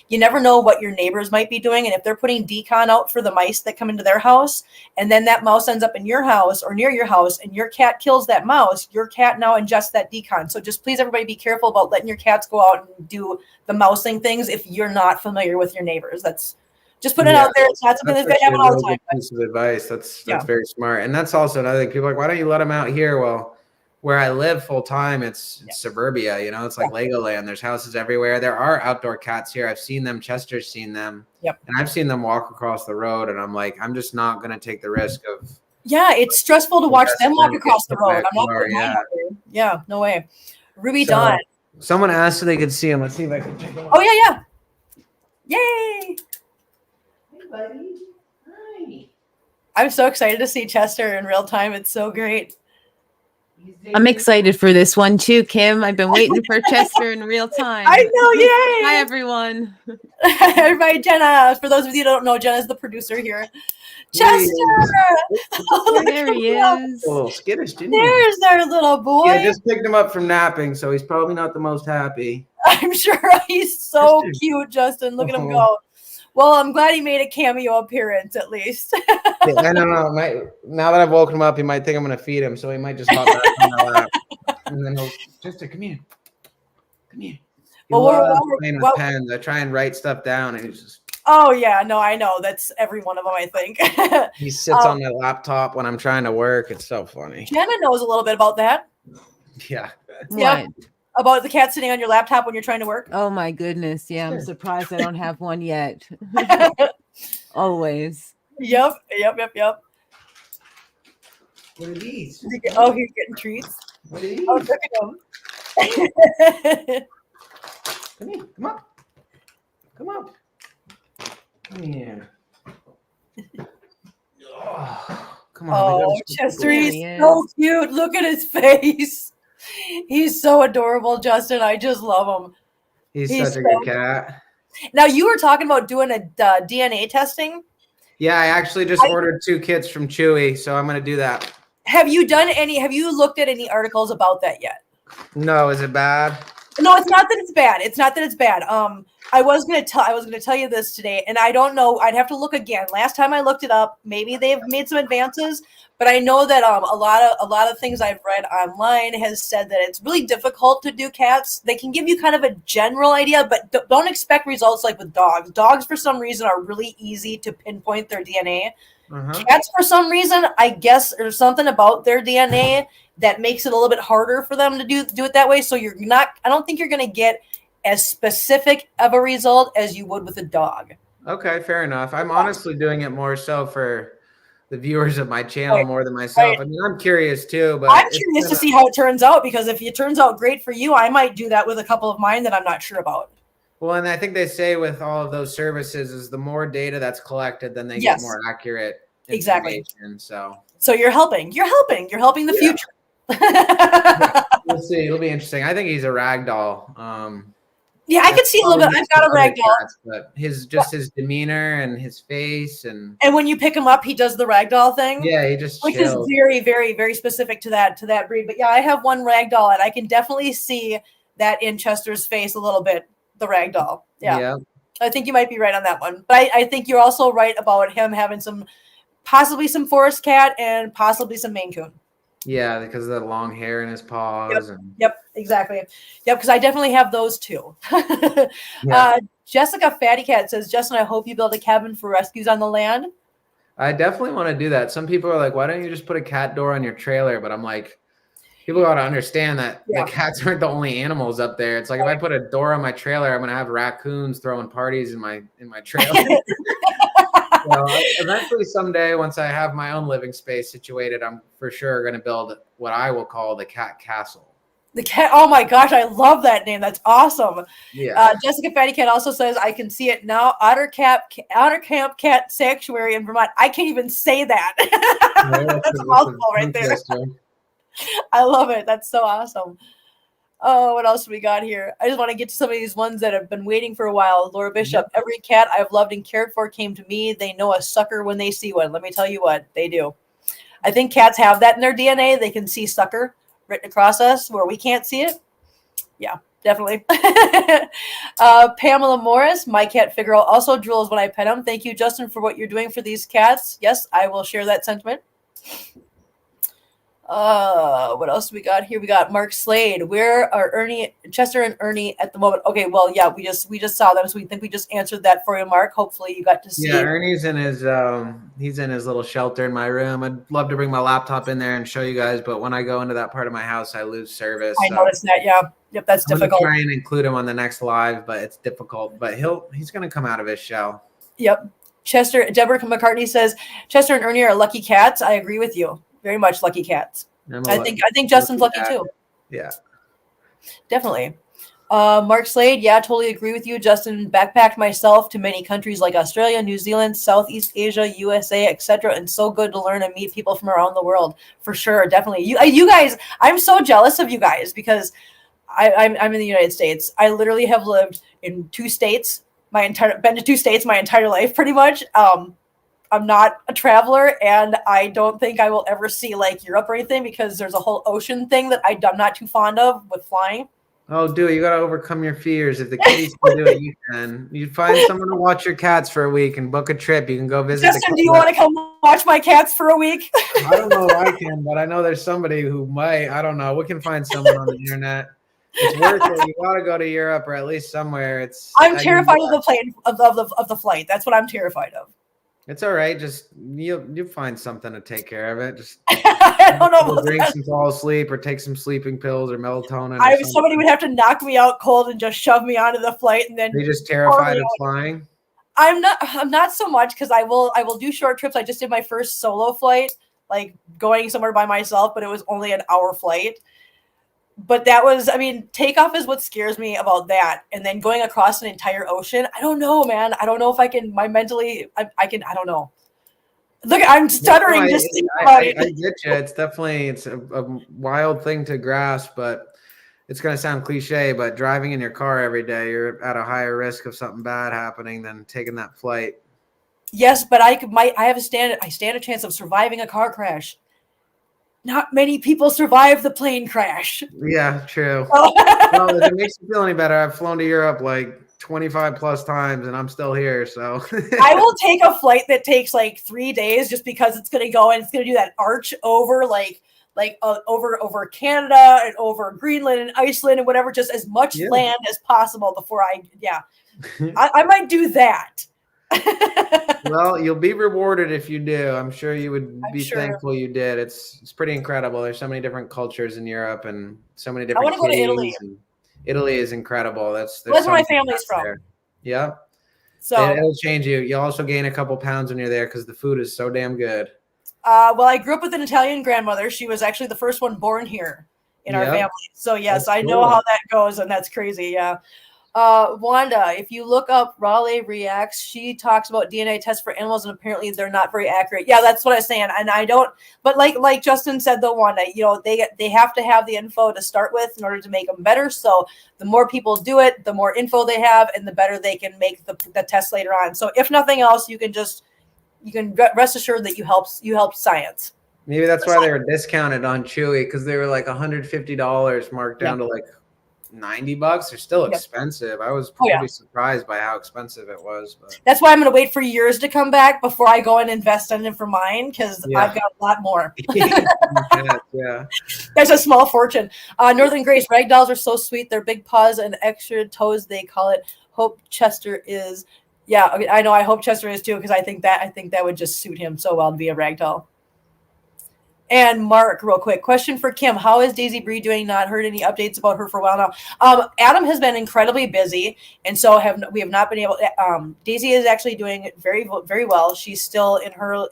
you never know what your neighbors might be doing. And if they're putting decon out for the mice that come into their house, and then that mouse ends up in your house or near your house, and your cat kills that mouse, your cat now ingests that decon. So just please, everybody, be careful about letting your cats go out and do the mousing things if you're not familiar with your neighbors. That's just put it out there. It's not something that's going to happen all the time. Piece of advice. That's very smart. And that's also another thing. People are like, why don't you let them out here? Well, where I live full time, it's suburbia, you know, it's like Legoland. There's houses everywhere. There are outdoor cats here. I've seen them. Chester's seen them. Yep. And I've seen them walk across the road. And I'm like, I'm just not going to take the risk of. Yeah, it's stressful to watch them walk across the road. I'm not putting mine out there. Yeah, no way. Ruby Dawn. Someone asked if they could see him. Let's see if I can check them out. Oh, yeah. Yay. Hey, buddy. Hi. I'm so excited to see Chester in real time. It's so great. I'm excited for this one too, Kim. I've been waiting for Chester in real time. I know, yay! Hi, everyone. Everybody, Jenna. For those of you who don't know, Jenna's the producer here. Chester! There he is. A little skittish, didn't There's our little boy. Yeah, I just picked him up from napping, so he's probably not the most happy. I'm sure he's so cute, Justin. Look at him go. Well, I'm glad he made a cameo appearance at least. I don't know. Now that I've woken him up, he might think I'm going to feed him, so he might just hop back on my lap. And then he'll Chester, come here. Come here. Playing with pens. I try and write stuff down, and he's just. Oh, yeah. No, I know. That's every one of them, I think. He sits on my laptop when I'm trying to work. It's so funny. Jenna knows a little bit about that. Yeah. Yeah. About the cat sitting on your laptop when you're trying to work? Oh, my goodness. Yeah, I'm surprised I don't have one yet. Always. Yep. What are these? Oh, he's getting treats. What are these? Oh, look at him. Come here. Come up. Come up. Come here. Oh, come on. Oh, Chester, he's so cute. Look at his face. He's so adorable, Justin. I just love him. He's such a good cat. Now, you were talking about doing a DNA testing. Yeah, I actually just ordered 2 kits from Chewy, so I'm going to do that. Have you looked at any articles about that yet? No, is it bad? No, it's not that it's bad. It's not that it's bad. I was gonna tell you this today, and I don't know. I'd have to look again. Last time I looked it up, maybe they've made some advances, but I know that a lot of things I've read online has said that it's really difficult to do cats. They can give you kind of a general idea, but don't expect results like with dogs. Dogs, for some reason, are really easy to pinpoint their DNA. Cats, for some reason, I guess there's something about their DNA that makes it a little bit harder for them to do it that way. So I don't think you're going to get as specific of a result as you would with a dog. Okay, fair enough. I'm honestly doing it more so for the viewers of my channel more than myself. I mean, I'm curious too, but I'm curious to see how it turns out, because if it turns out great for you, I might do that with a couple of mine that I'm not sure about. Well, and I think they say with all of those services is the more data that's collected, then they get more accurate information. Exactly. So you're helping the future. We'll see. It'll be interesting. I think he's a rag doll. Yeah, I can see a little bit. I've got a ragdoll. But his demeanor and his face and when you pick him up, he does the ragdoll thing. Yeah, he just which chills. is very, very, very specific to that breed. But yeah, I have one ragdoll, and I can definitely see that in Chester's face a little bit. The ragdoll. Yeah. I think you might be right on that one. But I think you're also right about him having possibly some forest cat and possibly some Maine Coon. Yeah, because of the long hair in his paws. Yep, exactly. Yep, because I definitely have those too. Jessica Fatty Cat says, Justin, I hope you build a cabin for rescues on the land. I definitely want to do that. Some people are like, why don't you just put a cat door on your trailer? But I'm like, people got to understand that the cats aren't the only animals up there. It's like if I put a door on my trailer, I'm going to have raccoons throwing parties in my trailer. So eventually someday, once I have my own living space situated, I'm for sure going to build what I will call the cat castle. The cat. Oh my gosh, I love that name. That's awesome. Yeah. Jessica Fatty Cat also says, I can see it now. Otter Camp Cat Sanctuary in Vermont. I can't even say that. That's a mouthful right there. I love it. That's so awesome. Oh, what else do we got here? I just want to get to some of these ones that have been waiting for a while. Laura Bishop, every cat I've loved and cared for came to me. They know a sucker when they see one. Let me tell you what, they do. I think cats have that in their DNA. They can see sucker written across us where we can't see it. Yeah, definitely. Pamela Morris, my cat Figaro, also drools when I pet him. Thank you, Justin, for what you're doing for these cats. Yes, I will share that sentiment. What else do we got here? We got Mark Slade. Where are Chester and Ernie at the moment? Okay, well, yeah, we just saw them, so we think we just answered that for you, Mark. Hopefully you got to see. Yeah, Ernie's in his he's in his little shelter in my room. I'd love to bring my laptop in there and show you guys, but when I go into that part of my house, I lose service. I noticed that, yeah. Yep, that's difficult. I'm gonna try and include him on the next live, but it's difficult. But he's gonna come out of his shell. Yep. Deborah McCartney says, Chester and Ernie are lucky cats. I agree with you. Very much lucky cats. I think Justin's lucky too. Yeah. Definitely. Mark Slade, yeah, totally agree with you. Justin, backpacked myself to many countries like Australia, New Zealand, Southeast Asia, USA, etc. And so good to learn and meet people from around the world. For sure, definitely. You guys, I'm so jealous of you guys because I'm in the United States. I literally have lived in 2 states, been to 2 states my entire life, pretty much. I'm not a traveler, and I don't think I will ever see like Europe or anything because there's a whole ocean thing that I'm not too fond of with flying. Oh, dude, you got to overcome your fears. If the kitties can do it, you can. You find someone to watch your cats for a week and book a trip. You can go visit. Justin, do you want to come watch my cats for a week? I don't know if I can, but I know there's somebody who might. I don't know. We can find someone on the internet. It's worth it. You got to go to Europe or at least somewhere. I'm terrified of the plane of the flight. That's what I'm terrified of. It's all right. Just you find something to take care of it. Just I don't know. Drink some fall asleep or take some sleeping pills or melatonin. Somebody would have to knock me out cold and just shove me onto the flight, and then. Are you just terrified of flying? I'm not so much because I will do short trips. I just did my first solo flight, like going somewhere by myself, but it was only an hour flight. But that was, takeoff is what scares me about that. And then going across an entire ocean, I don't know, man. I don't know if I can, I don't know. Look, I'm stuttering I just about it. I get you. It's definitely, it's a wild thing to grasp, but it's going to sound cliche, but driving in your car every day, you're at a higher risk of something bad happening than taking that flight. Yes, but I stand a chance of surviving a car crash. Not many people survive the plane crash. Yeah, true. Well, if it makes you feel any better, I've flown to Europe like 25 plus times and I'm still here. So I will take a flight that takes like 3 days just because it's going to go and it's going to do that arch over over Canada and over Greenland and Iceland and whatever, just as much land as possible before I might do that. Well, you'll be rewarded if you do. I'm sure you would be thankful you did. It's pretty incredible. There's so many different cultures in Europe and so many different. I want to go to Italy. Italy is incrable. That's where my family's from. There. Yeah. So it'll change you. You'll also gain a couple pounds when you're there because the food is so damn good. Well, I grew up with an Italian grandmother. She was actually the first one born here in our family. So yes, I know how that goes, and that's crazy. Yeah. Wanda, if you look up Raleigh Reacts, she talks about DNA tests for animals, and apparently they're not very accurate. Yeah, that's what I was saying. And I don't, but like Justin said, though, Wanda, they have to have the info to start with in order to make them better. So the more people do it, the more info they have, and the better they can make the test later on. So if nothing else, you can rest assured that you help science. Maybe that's why they were discounted on Chewy, because they were like $150 marked down to like $90. They're still expensive. I was pretty surprised by how expensive it was. But that's why I'm going to wait for yours to come back before I go and invest in it for mine, because I've got a lot more. Yeah. That's a small fortune. Northern Grace, ragdolls are so sweet. They're big paws and extra toes, they call it. Hope Chester is. Yeah, I know. I hope Chester is too, because I think that would just suit him so well to be a ragdoll. And Mark, real quick question for Kim: how is Daisy Bree doing? Not heard any updates about her for a while now. Adam has been incredibly busy, and so we have not been able. Daisy is actually doing very, very well. She's still in her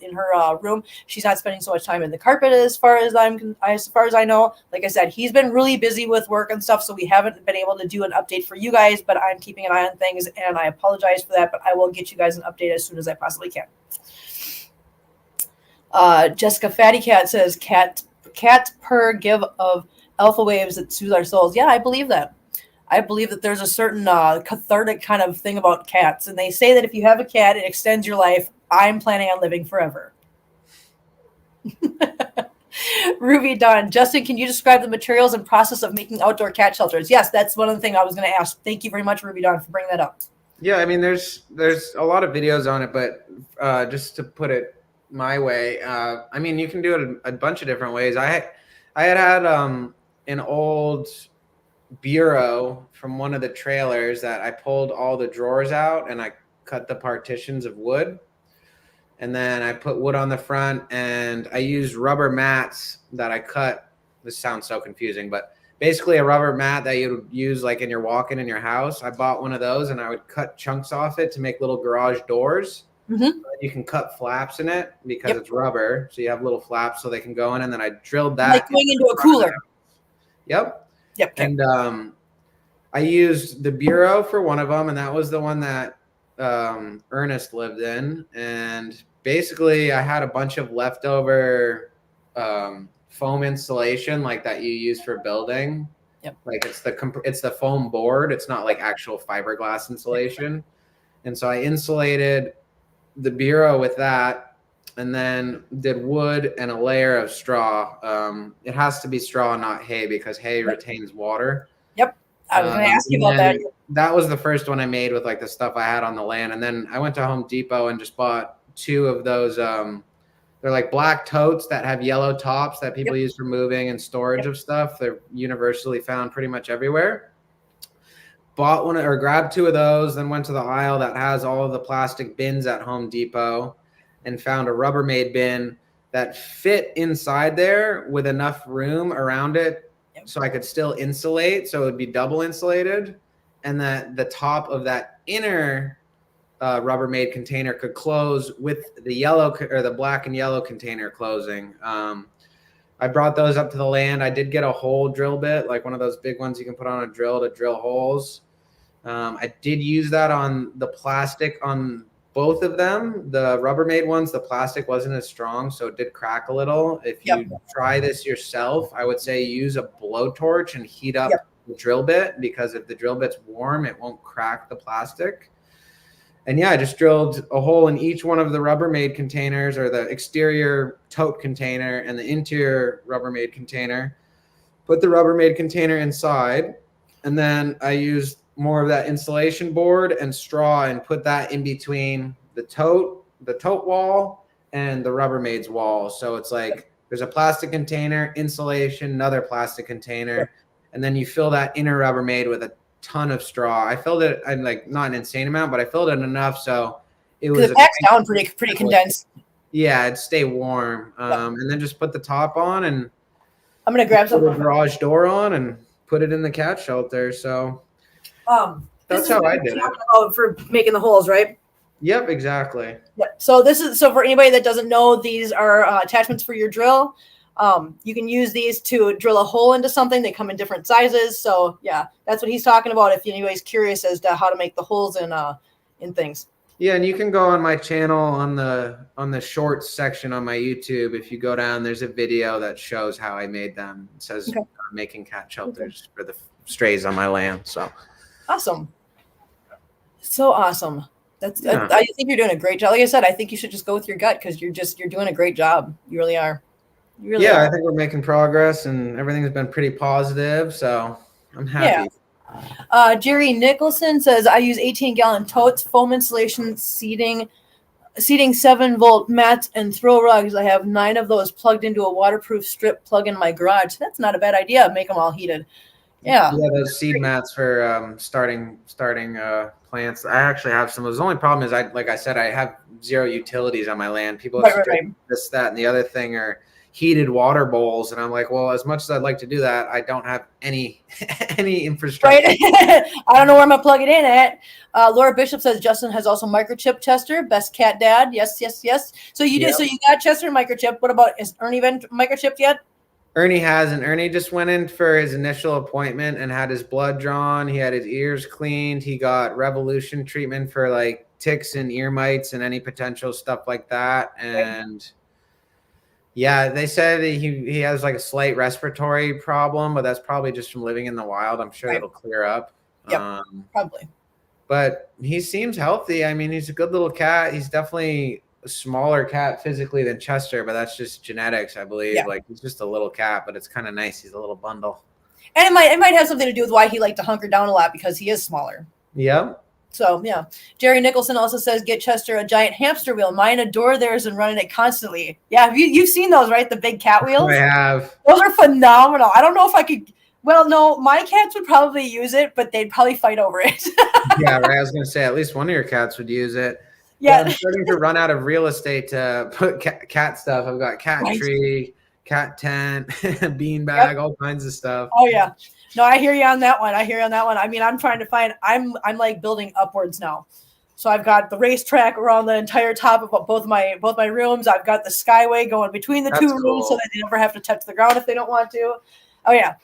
room. She's not spending so much time in the carpet, as far as I know. Like I said, he's been really busy with work and stuff, so we haven't been able to do an update for you guys. But I'm keeping an eye on things, and I apologize for that. But I will get you guys an update as soon as I possibly can. Jessica Fatty Cat says, cat per give of alpha waves that soothe our souls. Yeah, I believe that. I believe that there's a certain cathartic kind of thing about cats. And they say that if you have a cat, it extends your life. I'm planning on living forever. Ruby Dunn. Justin, can you describe the materials and process of making outdoor cat shelters? Yes, that's one of the things I was going to ask. Thank you very much, Ruby Dunn, for bringing that up. Yeah, I mean, there's a lot of videos on it, but just to put it my way, I mean, you can do it a bunch of different ways. I had an old bureau from one of the trailers that I pulled all the drawers out, and I cut the partitions of wood, and then I put wood on the front, and I used rubber mats that I cut. This sounds so confusing, but basically a rubber mat that you would use like in your walk-in in your house. I bought one of those, and I would cut chunks off it to make little garage doors. Mm-hmm. You can cut flaps in it because it's rubber, so you have little flaps so they can go in. And then I drilled that like going into a cooler. Yep. Okay. And I used the bureau for one of them, and that was the one that Ernest lived in. And basically, I had a bunch of leftover foam insulation, like that you use for building. Yep. Like it's the foam board. It's not like actual fiberglass insulation. And so I insulated the bureau with that, and then did wood and a layer of straw. It has to be straw, not hay, because hay retains water. Yep. I was going to ask you about that. That was the first one I made with like the stuff I had on the land. And then I went to Home Depot and just bought 2 of those. They're like black totes that have yellow tops that people use for moving and storage of stuff. They're universally found pretty much everywhere. Bought one or grabbed 2 of those, then went to the aisle that has all of the plastic bins at Home Depot and found a Rubbermaid bin that fit inside there with enough room around it so I could still insulate, so it would be double insulated, and that the top of that inner Rubbermaid container could close with the yellow or the black and yellow container closing. I brought those up to the land. I did get a hole drill bit, like one of those big ones you can put on a drill to drill holes. I did use that on the plastic on both of them. The Rubbermaid ones, the plastic wasn't as strong, so it did crack a little. If you try this yourself, I would say use a blowtorch and heat up the drill bit, because if the drill bit's warm, it won't crack the plastic. And yeah, I just drilled a hole in each one of the Rubbermaid containers, or the exterior tote container and the interior Rubbermaid container. Put the Rubbermaid container inside, and then I used more of that insulation board and straw and put that in between the tote wall and the Rubbermaid's wall. So it's like there's a plastic container, insulation, another plastic container, and then you fill that inner Rubbermaid with a ton of straw. I filled it, I'm like not an insane amount, but I filled it enough so it was packs down pretty condensed. Yeah, it'd stay warm. And then just put the top on, and I'm gonna grab some garage door on and put it in the cat shelter. So that's how I did it. For making the holes, right? Yep, exactly. Yep. So for anybody that doesn't know, these are attachments for your drill. You can use these to drill a hole into something. They come in different sizes. So yeah, that's what he's talking about. If anybody's curious as to how to make the holes in things. Yeah, and you can go on my channel on the shorts section on my YouTube. If you go down, there's a video that shows how I made them. It says making cat shelters for the strays on my land. So awesome. So awesome. That's I think you're doing a great job. Like I said, I think you should just go with your gut because you're doing a great job. You really are. You really are. I think we're making progress and everything's been pretty positive. So I'm happy. Yeah. Jerry Nicholson says, I use 18-gallon totes, foam insulation, seating 7-volt mats, and throw rugs. I have 9 of those plugged into a waterproof strip plug in my garage. That's not a bad idea. Make them all heated. Yeah. Yeah, those seed mats for starting plants. I actually have some of those. The only problem is, like I said, I have 0 utilities on my land. People have this, that, and the other thing are heated water bowls, and I'm like, well, as much as I'd like to do that, I don't have any infrastructure. Right. I don't know where I'm gonna plug it in at. Laura Bishop says Justin has also microchipped Chester, best cat dad. Yes. So you did. So you got Chester microchip. What about, is Ernie been microchipped yet? Ernie hasn't. Ernie just went in for his initial appointment and had his blood drawn. He had his ears cleaned. He got Revolution treatment for like ticks and ear mites and any potential stuff like that. And yeah, they said he has like a slight respiratory problem, but that's probably just from living in the wild. I'm sure it'll clear up. Yeah, probably. But he seems healthy. I mean, he's a good little cat. He's definitely a smaller cat physically than Chester, but that's just genetics, I believe. Yeah. Like, he's just a little cat, but it's kind of nice. He's a little bundle. And it might have something to do with why he liked to hunker down a lot, because he is smaller. Yep. So, yeah. Jerry Nicholson also says, get Chester a giant hamster wheel. Mine adore theirs and running it constantly. Yeah, you've seen those, right? The big cat wheels? I have. Those are phenomenal. I don't know if I could. Well, no, my cats would probably use it, but they'd probably fight over it. Yeah, right. I was going to say, at least one of your cats would use it. Yeah. I'm starting to run out of real estate to put cat stuff. I've got cat tree, cat tent, beanbag, all kinds of stuff. Oh, yeah. No, I hear you on that one. I mean, I'm trying to find, I'm like building upwards now. So I've got the racetrack around the entire top of both my rooms. I've got the skyway going between the two rooms so that they never have to touch the ground if they don't want to. Oh, yeah.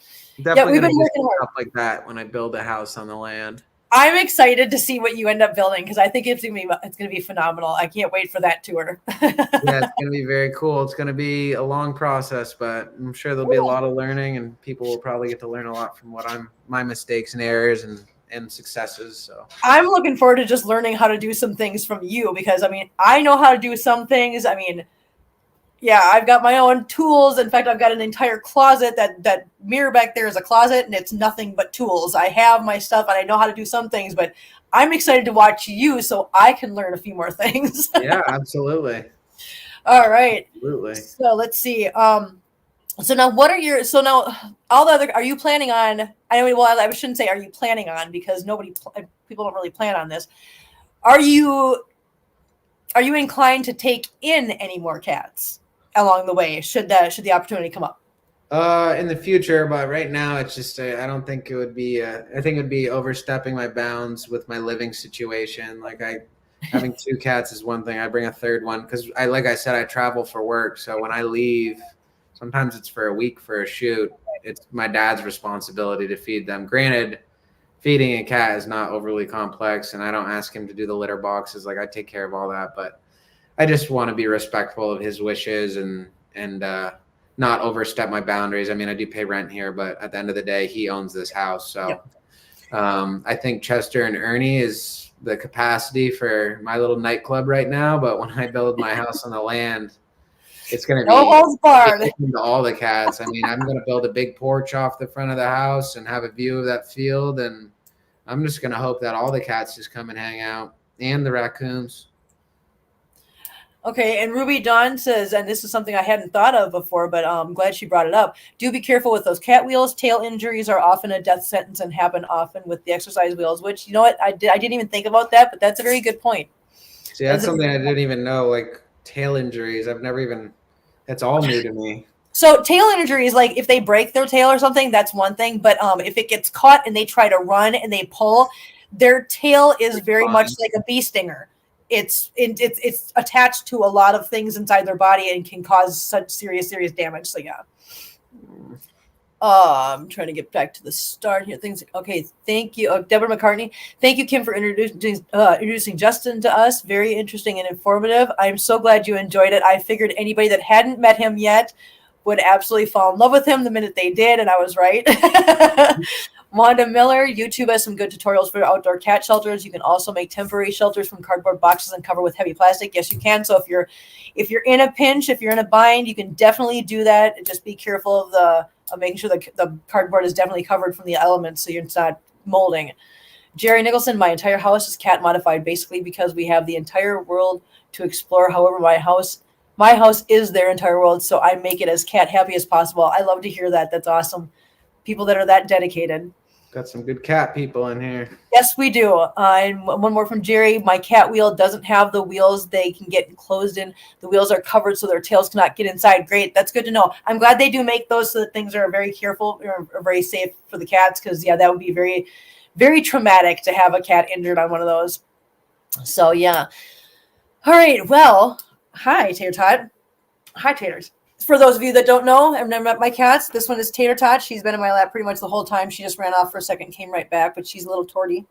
Definitely we've been working hard. Stuff like that when I build a house on the land. I'm excited to see what you end up building because I think it's gonna be phenomenal. I can't wait for that tour. Yeah, it's gonna be very cool. It's gonna be a long process, but I'm sure there'll be a lot of learning, and people will probably get to learn a lot from my mistakes and errors and successes. So I'm looking forward to just learning how to do some things from you because I mean I know how to do some things. I mean, yeah, I've got my own tools. In fact, I've got an entire closet. That mirror back there is a closet, and it's nothing but tools. I have my stuff, and I know how to do some things, but I'm excited to watch you so I can learn a few more things. Yeah, absolutely. All right. Absolutely. So let's see. So now all the other, are you planning on, I shouldn't say are you planning on because people don't really plan on this. Are you inclined to take in any more cats along the way should the opportunity come up? In the future, but right now it's just I don't think it would be I think it would be overstepping my bounds with my living situation. Like having 2 cats is one thing. I bring a third one because like I said, I travel for work. So when I leave, sometimes it's for a week for a shoot. It's my dad's responsibility to feed them. Granted, feeding a cat is not overly complex, and I don't ask him to do the litter boxes. Like I take care of all that, but I just want to be respectful of his wishes and not overstep my boundaries. I mean, I do pay rent here, but at the end of the day, he owns this house. So I think Chester and Ernie is the capacity for my little nightclub right now. But when I build my house on the land, it's going to be all the cats. I mean, I'm going to build a big porch off the front of the house and have a view of that field. And I'm just going to hope that all the cats just come and hang out and the raccoons. Okay, and Ruby Dawn says, and this is something I hadn't thought of before, but I'm glad she brought it up. Do be careful with those cat wheels. Tail injuries are often a death sentence and happen often with the exercise wheels, which, you know what, I didn't even think about that, but that's a very good point. See, that's something I didn't even know, like tail injuries. That's all new to me. So tail injuries, like if they break their tail or something, that's one thing. But if it gets caught and they try to run and they pull, their tail is very much like a bee stinger. it's attached to a lot of things inside their body and can cause such serious damage. So yeah. I'm trying to get back to the start here. Things okay. Thank you, Deborah McCartney. Thank you, Kim, for introducing Justin to us. Very interesting and informative. I'm so glad you enjoyed it. I figured anybody that hadn't met him yet would absolutely fall in love with him the minute they did, and I was right. Wanda Miller, YouTube has some good tutorials for outdoor cat shelters. You can also make temporary shelters from cardboard boxes and cover with heavy plastic. Yes, you can. So if you're in a pinch, if you're in a bind, you can definitely do that. Just be careful of making sure the cardboard is definitely covered from the elements so you're not molding. Jerry Nicholson, my entire house is cat modified basically because we have the entire world to explore. However, my house is their entire world, so I make it as cat happy as possible. I love to hear that. That's awesome. People that are that dedicated. Got some good cat people in here. Yes, we do. And one more from Jerry. My cat wheel doesn't have the wheels. They can get enclosed in. The wheels are covered so their tails cannot get inside. Great. That's good to know. I'm glad they do make those so that things are very careful or very safe for the cats because, yeah, that would be very, very traumatic to have a cat injured on one of those. So, yeah. All right. Well, hi, Tater Tot. Hi, Taters. For those of you that don't know, I've never met my cats. This one is Tater Tot. She's been in my lap pretty much the whole time. She just ran off for a second, came right back, but she's a little torty.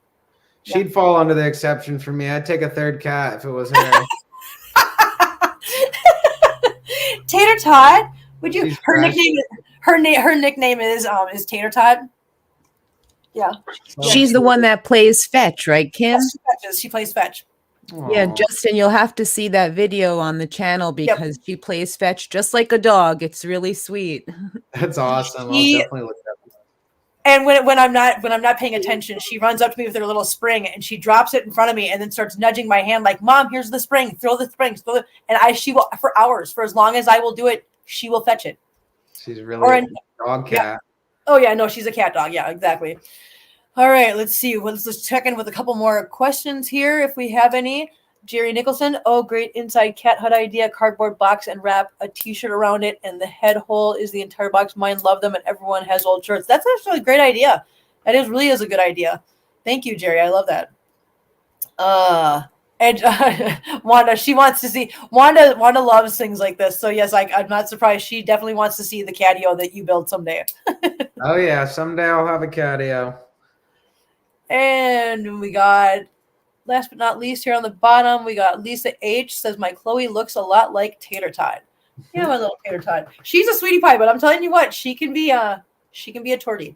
She'd fall under the exception for me. I'd take a third cat if it was her. Tater Tot, would you? Her nickname is Tater Tot. Yeah. She's the one that plays fetch, right, Kim? Yes, she plays fetch. Aww. Yeah, Justin, you'll have to see that video on the channel because she plays fetch just like a dog. It's really sweet. That's awesome. I'll definitely look that up. And when I'm not paying attention, she runs up to me with her little spring and she drops it in front of me and then starts nudging my hand like, "Mom, here's the spring. Throw the spring." And she will for hours, for as long as I will do it, she will fetch it. She's really a dog cat. Yeah. Oh yeah, no, she's a cat dog. Yeah, exactly. All right, let's see. Let's check in with a couple more questions here if we have any. Jerry Nicholson, oh, great inside cat hut idea. Cardboard box and wrap a t-shirt around it, and the head hole is the entire box. Mine love them, and everyone has old shirts. That's actually a great idea. That really is a good idea. Thank you, Jerry. I love that. And Wanda, she wants to see. Wanda loves things like this. So yes, I'm not surprised. She definitely wants to see the catio that you build someday. Oh yeah, someday I'll have a catio. And we got, last but not least, here on the bottom, we got Lisa H. says, my Chloe looks a lot like Tater Tot. Yeah, my little Tater Tot. She's a sweetie pie, but I'm telling you what, she can be a tortie.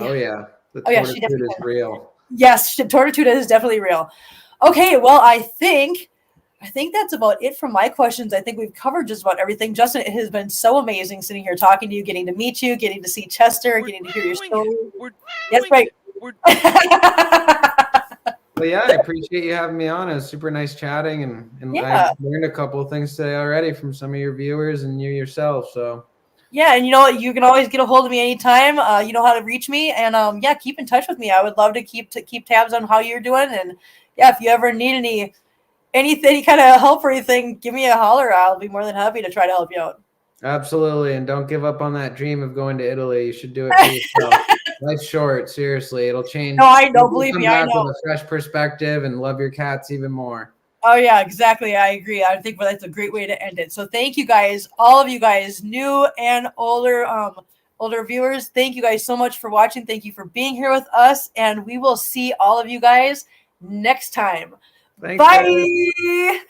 Oh yeah, the she definitely is real. Yes, tortitude is definitely real. Okay, well, I think that's about it for my questions. I think we've covered just about everything. Justin, it has been so amazing sitting here talking to you, getting to meet you, getting to see Chester, getting to hear your story. Yes, right. Well, yeah, I appreciate you having me on. It was super nice chatting, and yeah. I learned a couple of things today already from some of your viewers and you yourself. So yeah, and you know what? You can always get a hold of me anytime. You know how to reach me, and yeah, keep in touch with me. I would love to keep tabs on how you're doing, and yeah, if you ever need any kind of help or anything, give me a holler. I'll be more than happy to try to help you out. Absolutely, and don't give up on that dream of going to Italy. You should do it for yourself. Life's short, seriously. It'll change. No, I know. Believe me, I know. With a fresh perspective and love your cats even more. Oh yeah, exactly. I agree. I think that's a great way to end it. So thank you guys, all of you guys, new and older viewers. Thank you guys so much for watching. Thank you for being here with us, and we will see all of you guys next time. Thanks, bye.